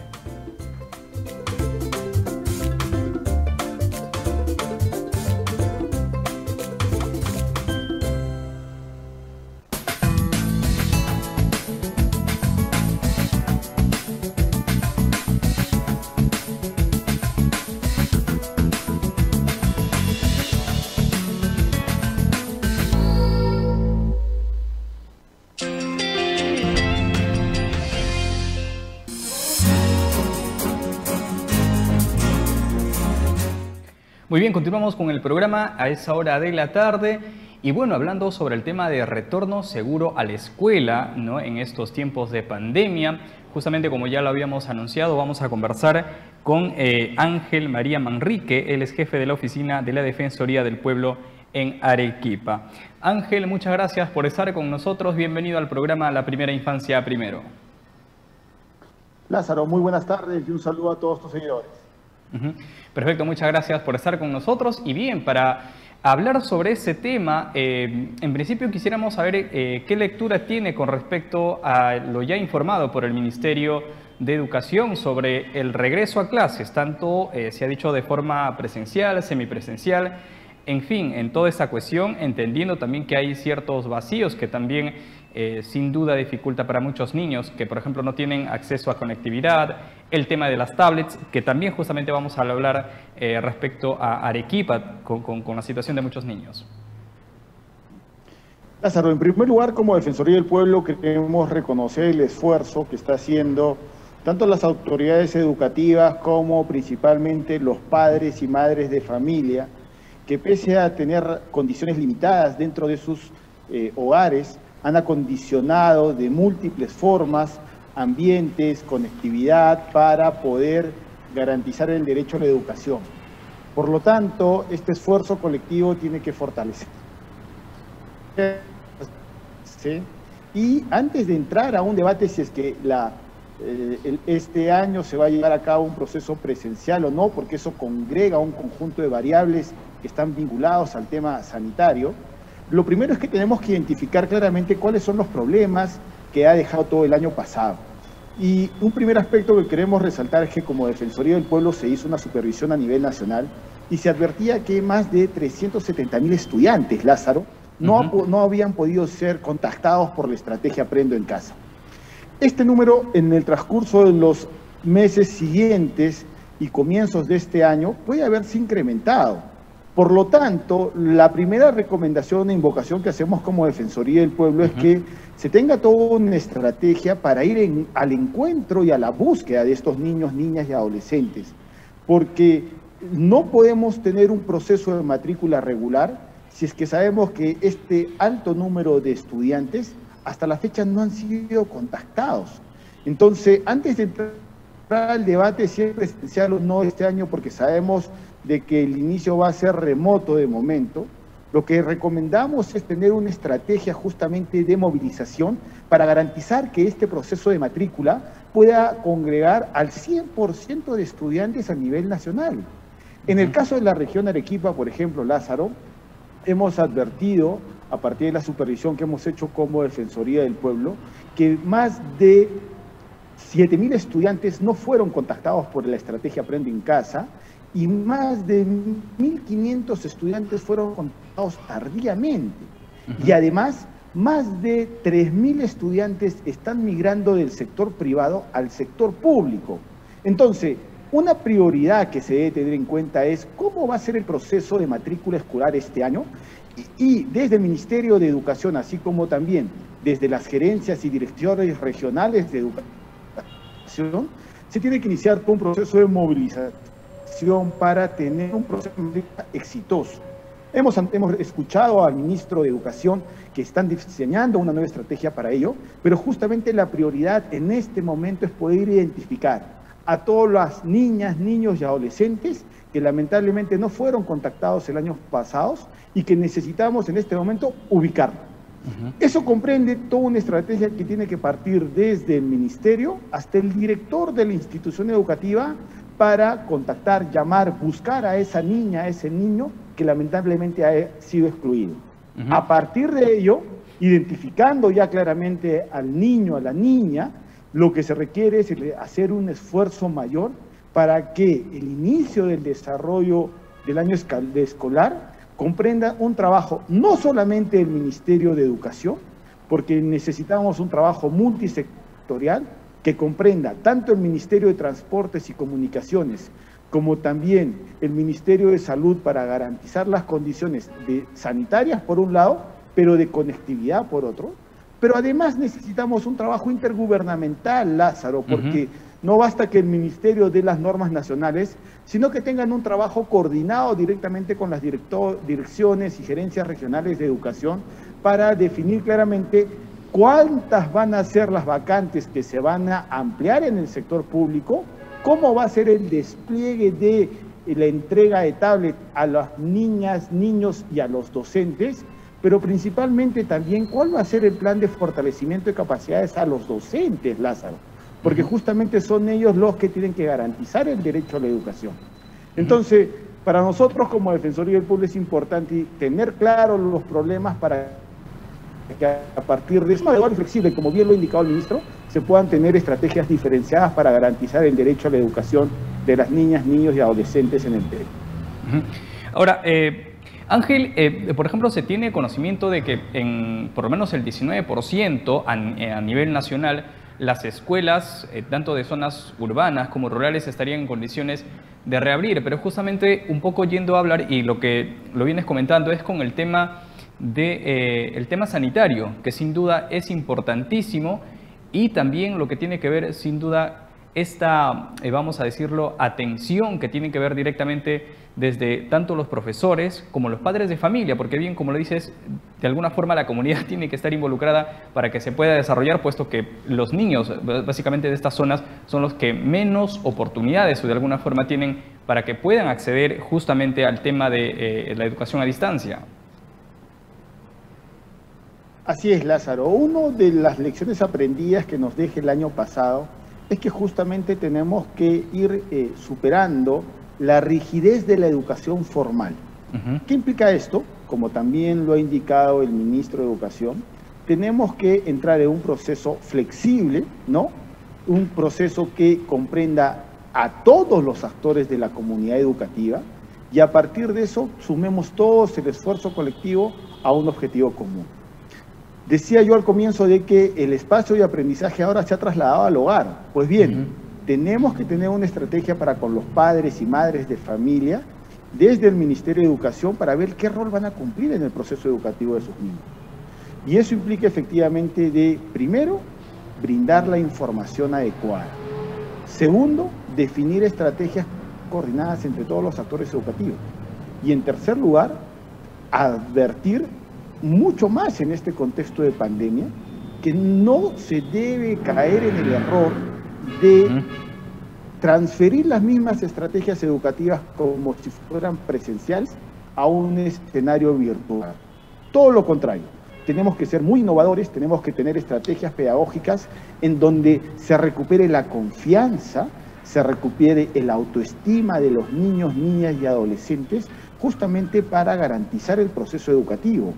Muy bien, continuamos con el programa a esa hora de la tarde y bueno, hablando sobre el tema de retorno seguro a la escuela, ¿no? En estos tiempos de pandemia, justamente como ya lo habíamos anunciado, vamos a conversar con Ángel María Manrique, él es jefe de la Oficina de la Defensoría del Pueblo en Arequipa. Ángel, muchas gracias por estar con nosotros, bienvenido al programa La Primera Infancia Primero. Lázaro, muy buenas tardes y un saludo a todos tus seguidores. Perfecto, muchas gracias por estar con nosotros. Y bien, para hablar sobre ese tema, en principio quisiéramos saber qué lectura tiene con respecto a lo ya informado por el Ministerio de Educación sobre el regreso a clases, tanto se ha dicho de forma presencial, semipresencial, en fin, en toda esta cuestión, entendiendo también que hay ciertos vacíos que también sin duda dificulta para muchos niños que, por ejemplo, no tienen acceso a conectividad, el tema de las tablets, que también justamente vamos a hablar respecto a Arequipa con la situación de muchos niños. Lázaro, en primer lugar, como Defensoría del Pueblo queremos reconocer el esfuerzo que está haciendo tanto las autoridades educativas como principalmente los padres y madres de familia, que pese a tener condiciones limitadas dentro de sus hogares, han acondicionado de múltiples formas, ambientes, conectividad para poder garantizar el derecho a la educación. Por lo tanto, este esfuerzo colectivo tiene que fortalecer. ¿Sí? Y antes de entrar a un debate si es que este año se va a llevar a cabo un proceso presencial o no, porque eso congrega un conjunto de variables que están vinculados al tema sanitario, lo primero es que tenemos que identificar claramente cuáles son los problemas que ha dejado todo el año pasado. Y un primer aspecto que queremos resaltar es que como Defensoría del Pueblo se hizo una supervisión a nivel nacional y se advertía que más de 370.000 estudiantes, Lázaro, no habían podido ser contactados por la estrategia Aprendo en Casa. Este número en el transcurso de los meses siguientes y comienzos de este año puede haberse incrementado. Por lo tanto, la primera recomendación e invocación que hacemos como Defensoría del Pueblo es que se tenga toda una estrategia para ir al encuentro y a la búsqueda de estos niños, niñas y adolescentes, porque no podemos tener un proceso de matrícula regular si es que sabemos que este alto número de estudiantes hasta la fecha no han sido contactados. Entonces, antes de entrar al debate si es presencial o no este año, porque sabemos de que el inicio va a ser remoto de momento, lo que recomendamos es tener una estrategia justamente de movilización para garantizar que este proceso de matrícula pueda congregar al 100% de estudiantes a nivel nacional. En el caso de la región Arequipa, por ejemplo, Lázaro, hemos advertido, a partir de la supervisión que hemos hecho como Defensoría del Pueblo, que más de 7.000 estudiantes no fueron contactados por la estrategia Aprende en Casa y más de 1.500 estudiantes fueron contactados tardíamente. Y además, más de 3.000 estudiantes están migrando del sector privado al sector público. Entonces, una prioridad que se debe tener en cuenta es cómo va a ser el proceso de matrícula escolar este año y desde el Ministerio de Educación, así como también desde las gerencias y direcciones regionales de educación, se tiene que iniciar todo un proceso de movilización para tener un proceso exitoso. Hemos escuchado al ministro de Educación que están diseñando una nueva estrategia para ello, pero justamente la prioridad en este momento es poder identificar a todas las niñas, niños y adolescentes que lamentablemente no fueron contactados el año pasado y que necesitamos en este momento ubicar. Eso comprende toda una estrategia que tiene que partir desde el ministerio hasta el director de la institución educativa para contactar, llamar, buscar a esa niña, a ese niño que lamentablemente ha sido excluido. A partir de ello, identificando ya claramente al niño, a la niña, lo que se requiere es hacer un esfuerzo mayor para que el inicio del desarrollo del año escolar comprenda un trabajo no solamente del Ministerio de Educación, porque necesitamos un trabajo multisectorial que comprenda tanto el Ministerio de Transportes y Comunicaciones como también el Ministerio de Salud para garantizar las condiciones sanitarias por un lado, pero de conectividad por otro. Pero además necesitamos un trabajo intergubernamental, Lázaro, porque no basta que el Ministerio dé las normas nacionales, sino que tengan un trabajo coordinado directamente con las direcciones y gerencias regionales de educación para definir claramente cuántas van a ser las vacantes que se van a ampliar en el sector público, cómo va a ser el despliegue de la entrega de tablet a las niñas, niños y a los docentes, pero principalmente también cuál va a ser el plan de fortalecimiento de capacidades a los docentes, Lázaro, porque justamente son ellos los que tienen que garantizar el derecho a la educación. Entonces, para nosotros como Defensoría del Pueblo es importante tener claros los problemas para que a partir de eso, de manera flexible, como bien lo ha indicado el ministro, se puedan tener estrategias diferenciadas para garantizar el derecho a la educación de las niñas, niños y adolescentes en el Perú. Ahora, Ángel, por ejemplo, se tiene conocimiento de que en por lo menos el 19% a nivel nacional las escuelas, tanto de zonas urbanas como rurales, estarían en condiciones de reabrir, pero justamente un poco yendo a hablar, y lo que lo vienes comentando, es con el tema el tema sanitario, que sin duda es importantísimo, y también lo que tiene que ver sin duda esta, vamos a decirlo, atención que tiene que ver directamente desde tanto los profesores como los padres de familia, porque bien, como lo dices, de alguna forma la comunidad tiene que estar involucrada para que se pueda desarrollar, puesto que los niños básicamente de estas zonas son los que menos oportunidades o de alguna forma tienen para que puedan acceder justamente al tema de la educación a distancia. Así es, Lázaro. Una de las lecciones aprendidas que nos deja el año pasado es que justamente tenemos que ir superando la rigidez de la educación formal. ¿Qué implica esto? Como también lo ha indicado el ministro de Educación, tenemos que entrar en un proceso flexible, ¿no? Un proceso que comprenda a todos los actores de la comunidad educativa y a partir de eso sumemos todos el esfuerzo colectivo a un objetivo común. Decía yo al comienzo de que el espacio de aprendizaje ahora se ha trasladado al hogar. Pues bien, tenemos que tener una estrategia para con los padres y madres de familia desde el Ministerio de Educación para ver qué rol van a cumplir en el proceso educativo de sus niños. Y eso implica efectivamente de, primero, brindar la información adecuada. Segundo, definir estrategias coordinadas entre todos los actores educativos. Y en tercer lugar, advertir mucho más en este contexto de pandemia, que no se debe caer en el error de transferir las mismas estrategias educativas como si fueran presenciales a un escenario virtual. Todo lo contrario, tenemos que ser muy innovadores, tenemos que tener estrategias pedagógicas en donde se recupere la confianza, se recupere el autoestima de los niños, niñas y adolescentes, justamente para garantizar el proceso educativo.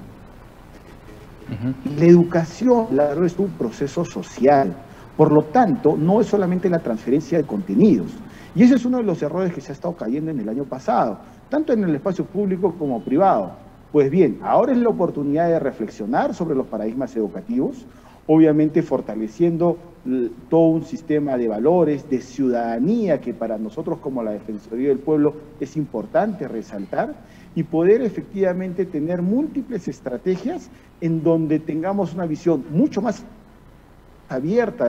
La educación, claro, es un proceso social, por lo tanto, no es solamente la transferencia de contenidos. Y ese es uno de los errores que se ha estado cayendo en el año pasado, tanto en el espacio público como privado. Pues bien, ahora es la oportunidad de reflexionar sobre los paradigmas educativos, obviamente fortaleciendo todo un sistema de valores, de ciudadanía, que para nosotros como la Defensoría del Pueblo es importante resaltar, y poder efectivamente tener múltiples estrategias en donde tengamos una visión mucho más abierta,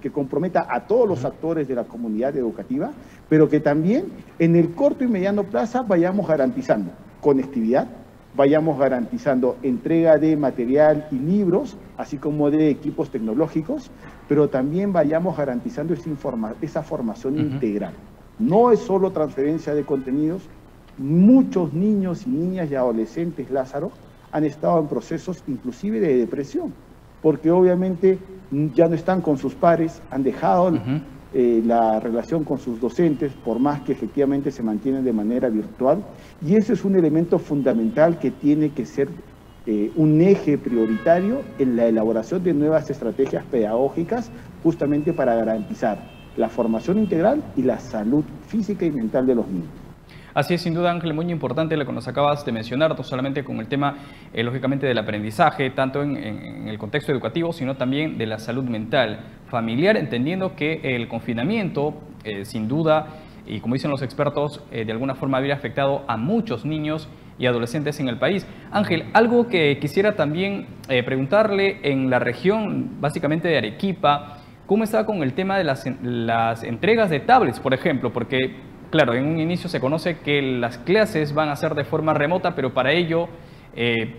que comprometa a todos los actores de la comunidad educativa, pero que también en el corto y mediano plazo vayamos garantizando conectividad, vayamos garantizando entrega de material y libros, así como de equipos tecnológicos, pero también vayamos garantizando esa formación integral. No es solo transferencia de contenidos. Muchos niños y niñas y adolescentes, Lázaro, han estado en procesos inclusive de depresión, porque obviamente ya no están con sus pares, han dejado la relación con sus docentes, por más que efectivamente se mantienen de manera virtual, y ese es un elemento fundamental que tiene que ser un eje prioritario en la elaboración de nuevas estrategias pedagógicas, justamente para garantizar la formación integral y la salud física y mental de los niños. Así es, sin duda, Ángel, muy importante lo que nos acabas de mencionar, no solamente con el tema, lógicamente, del aprendizaje, tanto en el contexto educativo, sino también de la salud mental, familiar, entendiendo que el confinamiento, sin duda, y como dicen los expertos, de alguna forma habría afectado a muchos niños y adolescentes en el país. Ángel, algo que quisiera también preguntarle en la región, básicamente de Arequipa, ¿cómo está con el tema de las entregas de tablets, por ejemplo? Porque claro, en un inicio se conoce que las clases van a ser de forma remota, pero para ello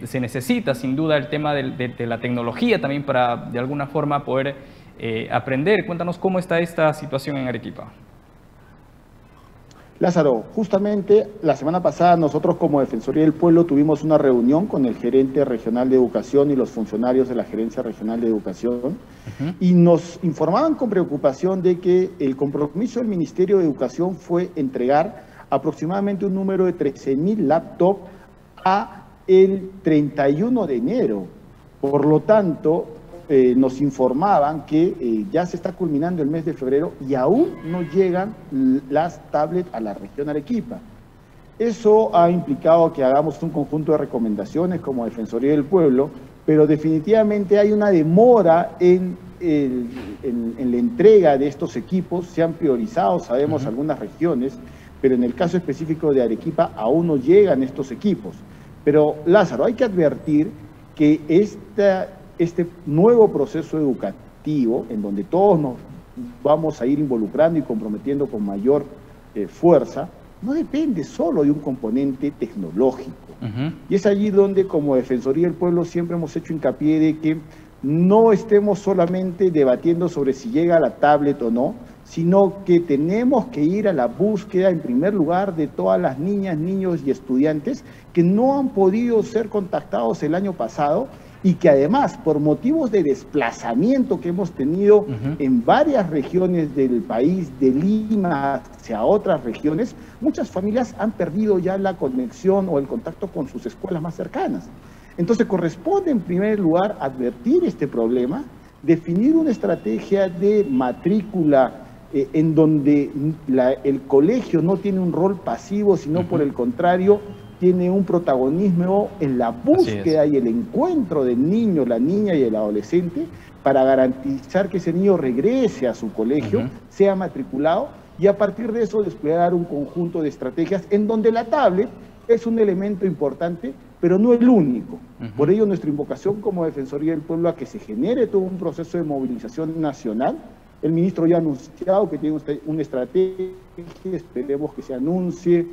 se necesita sin duda el tema de la tecnología también para de alguna forma poder aprender. Cuéntanos cómo está esta situación en Arequipa. Lázaro, justamente la semana pasada nosotros como Defensoría del Pueblo tuvimos una reunión con el gerente regional de educación y los funcionarios de la Gerencia Regional de Educación y nos informaban con preocupación de que el compromiso del Ministerio de Educación fue entregar aproximadamente un número de 13.000 laptops a el 31 de enero. Por lo tanto, nos informaban que ya se está culminando el mes de febrero y aún no llegan las tablets a la región Arequipa. Eso ha implicado que hagamos un conjunto de recomendaciones como Defensoría del Pueblo, pero definitivamente hay una demora en la entrega de estos equipos. Se han priorizado, sabemos, algunas regiones, pero en el caso específico de Arequipa aún no llegan estos equipos. Pero Lázaro, hay que advertir que este nuevo proceso educativo, en donde todos nos vamos a ir involucrando y comprometiendo con mayor fuerza, no depende solo de un componente tecnológico. Y es allí donde, como Defensoría del Pueblo, siempre hemos hecho hincapié de que no estemos solamente debatiendo sobre si llega la tablet o no, sino que tenemos que ir a la búsqueda, en primer lugar, de todas las niñas, niños y estudiantes que no han podido ser contactados el año pasado, y que además, por motivos de desplazamiento que hemos tenido en varias regiones del país, de Lima hacia otras regiones, muchas familias han perdido ya la conexión o el contacto con sus escuelas más cercanas. Entonces corresponde en primer lugar advertir este problema, definir una estrategia de matrícula en donde el colegio no tiene un rol pasivo, sino por el contrario, tiene un protagonismo en la búsqueda y el encuentro del niño, la niña y el adolescente para garantizar que ese niño regrese a su colegio, sea matriculado y a partir de eso desplegar un conjunto de estrategias en donde la tablet es un elemento importante, pero no el único. Por ello nuestra invocación como Defensoría del Pueblo a que se genere todo un proceso de movilización nacional. El ministro ya ha anunciado que tiene una estrategia, esperemos que se anuncie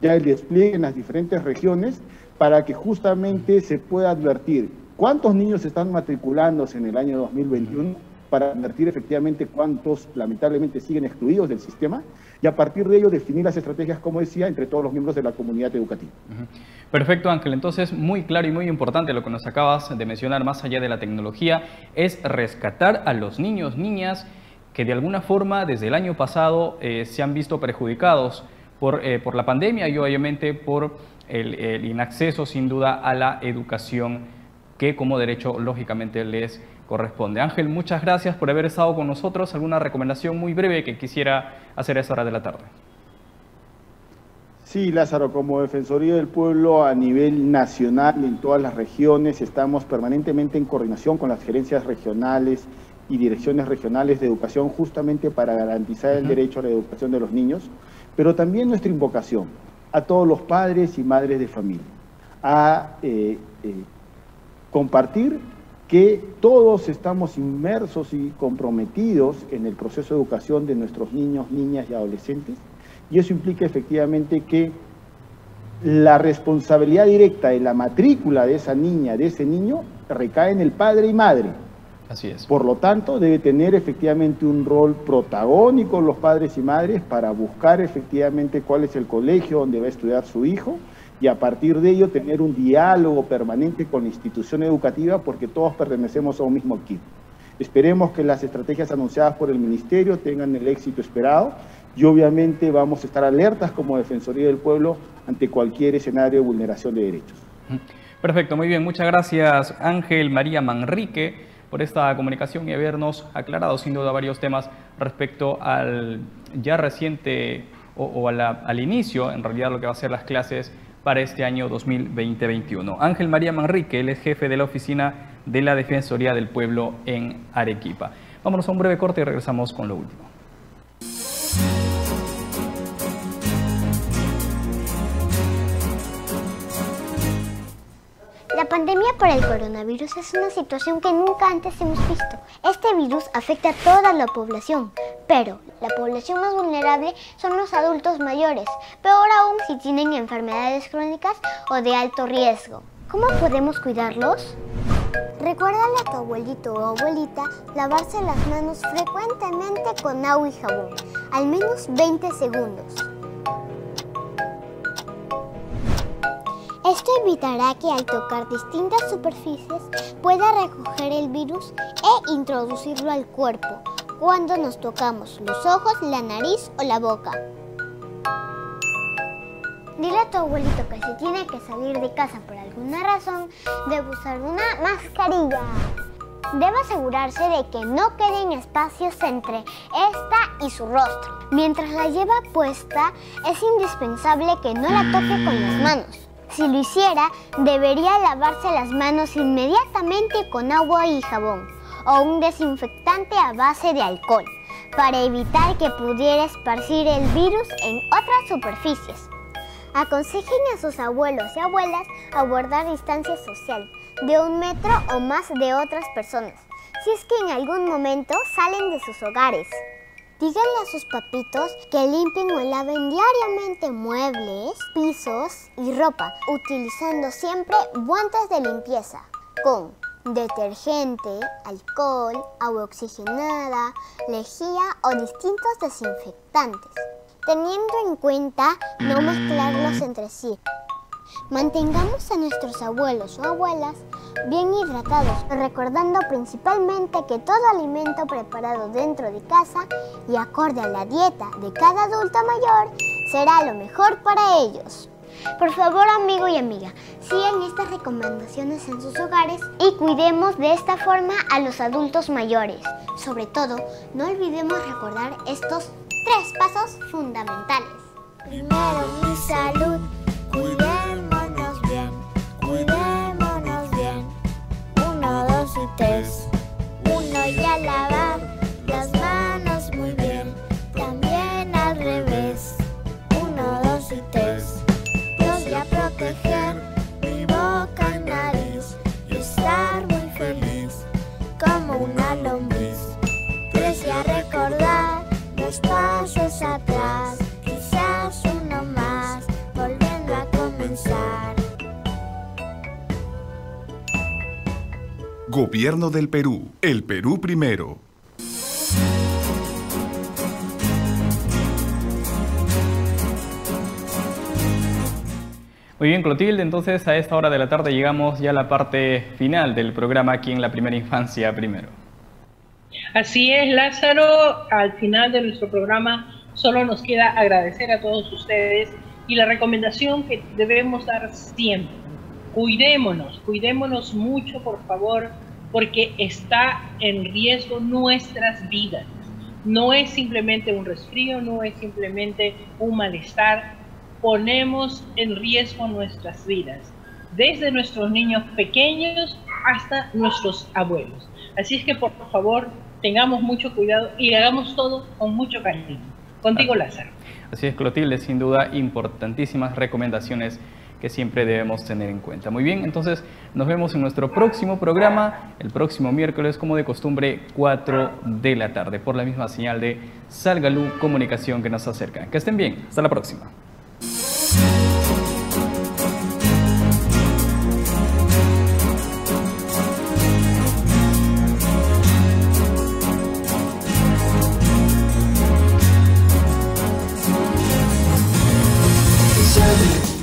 ya el despliegue en las diferentes regiones para que justamente se pueda advertir cuántos niños están matriculándose en el año 2021 para advertir efectivamente cuántos lamentablemente siguen excluidos del sistema y a partir de ello definir las estrategias, como decía, entre todos los miembros de la comunidad educativa. Perfecto, Ángel. Entonces, muy claro y muy importante lo que nos acabas de mencionar, más allá de la tecnología, es rescatar a los niños, niñas que de alguna forma desde el año pasado se han visto perjudicados por la pandemia y obviamente por el inacceso sin duda a la educación que como derecho lógicamente les corresponde. Ángel, muchas gracias por haber estado con nosotros. ¿Alguna recomendación muy breve que quisiera hacer a esta hora de la tarde? Sí, Lázaro, como Defensoría del Pueblo a nivel nacional en todas las regiones estamos permanentemente en coordinación con las gerencias regionales y direcciones regionales de educación justamente para garantizar el derecho a la educación de los niños, pero también nuestra invocación a todos los padres y madres de familia, a compartir que todos estamos inmersos y comprometidos en el proceso de educación de nuestros niños, niñas y adolescentes, y eso implica efectivamente que la responsabilidad directa de la matrícula de esa niña, de ese niño, recae en el padre y madre. Así es. Por lo tanto, debe tener efectivamente un rol protagónico los padres y madres para buscar efectivamente cuál es el colegio donde va a estudiar su hijo y a partir de ello tener un diálogo permanente con la institución educativa porque todos pertenecemos a un mismo equipo. Esperemos que las estrategias anunciadas por el Ministerio tengan el éxito esperado y obviamente vamos a estar alertas como Defensoría del Pueblo ante cualquier escenario de vulneración de derechos. Perfecto, muy bien. Muchas gracias, Ángel María Manrique, por esta comunicación y habernos aclarado sin duda varios temas respecto al ya reciente al inicio, en realidad, lo que va a ser las clases para este año 2020-21. Ángel María Manrique, él es jefe de la oficina de la Defensoría del Pueblo en Arequipa. Vámonos a un breve corte y regresamos con lo último. La pandemia por el coronavirus es una situación que nunca antes hemos visto. Este virus afecta a toda la población, pero la población más vulnerable son los adultos mayores, peor aún si tienen enfermedades crónicas o de alto riesgo. ¿Cómo podemos cuidarlos? Recuérdale a tu abuelito o abuelita lavarse las manos frecuentemente con agua y jabón, al menos 20 segundos. Esto evitará que al tocar distintas superficies pueda recoger el virus e introducirlo al cuerpo cuando nos tocamos los ojos, la nariz o la boca. Dile a tu abuelito que si tiene que salir de casa por alguna razón, debe usar una mascarilla. Debe asegurarse de que no queden espacios entre esta y su rostro. Mientras la lleva puesta, es indispensable que no la toque con las manos. Si lo hiciera, debería lavarse las manos inmediatamente con agua y jabón o un desinfectante a base de alcohol para evitar que pudiera esparcir el virus en otras superficies. Aconsejen a sus abuelos y abuelas a guardar distancia social de 1 metro o más de otras personas, si es que en algún momento salen de sus hogares. Díganle a sus papitos que limpien o laven diariamente muebles, pisos y ropa, utilizando siempre guantes de limpieza con detergente, alcohol, agua oxigenada, lejía o distintos desinfectantes, teniendo en cuenta no mezclarlos entre sí. Mantengamos a nuestros abuelos o abuelas bien hidratados, recordando principalmente que todo alimento preparado dentro de casa y acorde a la dieta de cada adulto mayor será lo mejor para ellos. Por favor, amigo y amiga, sigan estas recomendaciones en sus hogares y cuidemos de esta forma a los adultos mayores. Sobre todo, no olvidemos recordar estos 3 pasos fundamentales. Primero, mi salud. Cuidémonos bien, cuidémonos bien. 1, 2 y 3. 1 y a lavar las manos muy bien. También al revés. 1, 2 y 3. 2 y a proteger mi boca y nariz y estar muy feliz como una lombriz. 3 y a recordar 2 pasos atrás, quizás uno más, volviendo a comenzar. Gobierno del Perú. El Perú primero. Muy bien, Clotilde, entonces a esta hora de la tarde llegamos ya a la parte final del programa aquí en La Primera Infancia Primero. Así es, Lázaro, al final de nuestro programa solo nos queda agradecer a todos ustedes y la recomendación que debemos dar siempre. Cuidémonos mucho, por favor, porque está en riesgo nuestras vidas. No es simplemente un resfrío, no es simplemente un malestar. Ponemos en riesgo nuestras vidas, desde nuestros niños pequeños hasta nuestros abuelos. Así es que, por favor, tengamos mucho cuidado y hagamos todo con mucho cariño. Contigo, Lázaro. Así es, Clotilde, sin duda, importantísimas recomendaciones que siempre debemos tener en cuenta. Muy bien, entonces nos vemos en nuestro próximo programa, el próximo miércoles, como de costumbre, 4 de la tarde, por la misma señal de Salgalú Comunicación que nos acerca. Que estén bien, hasta la próxima. Perú.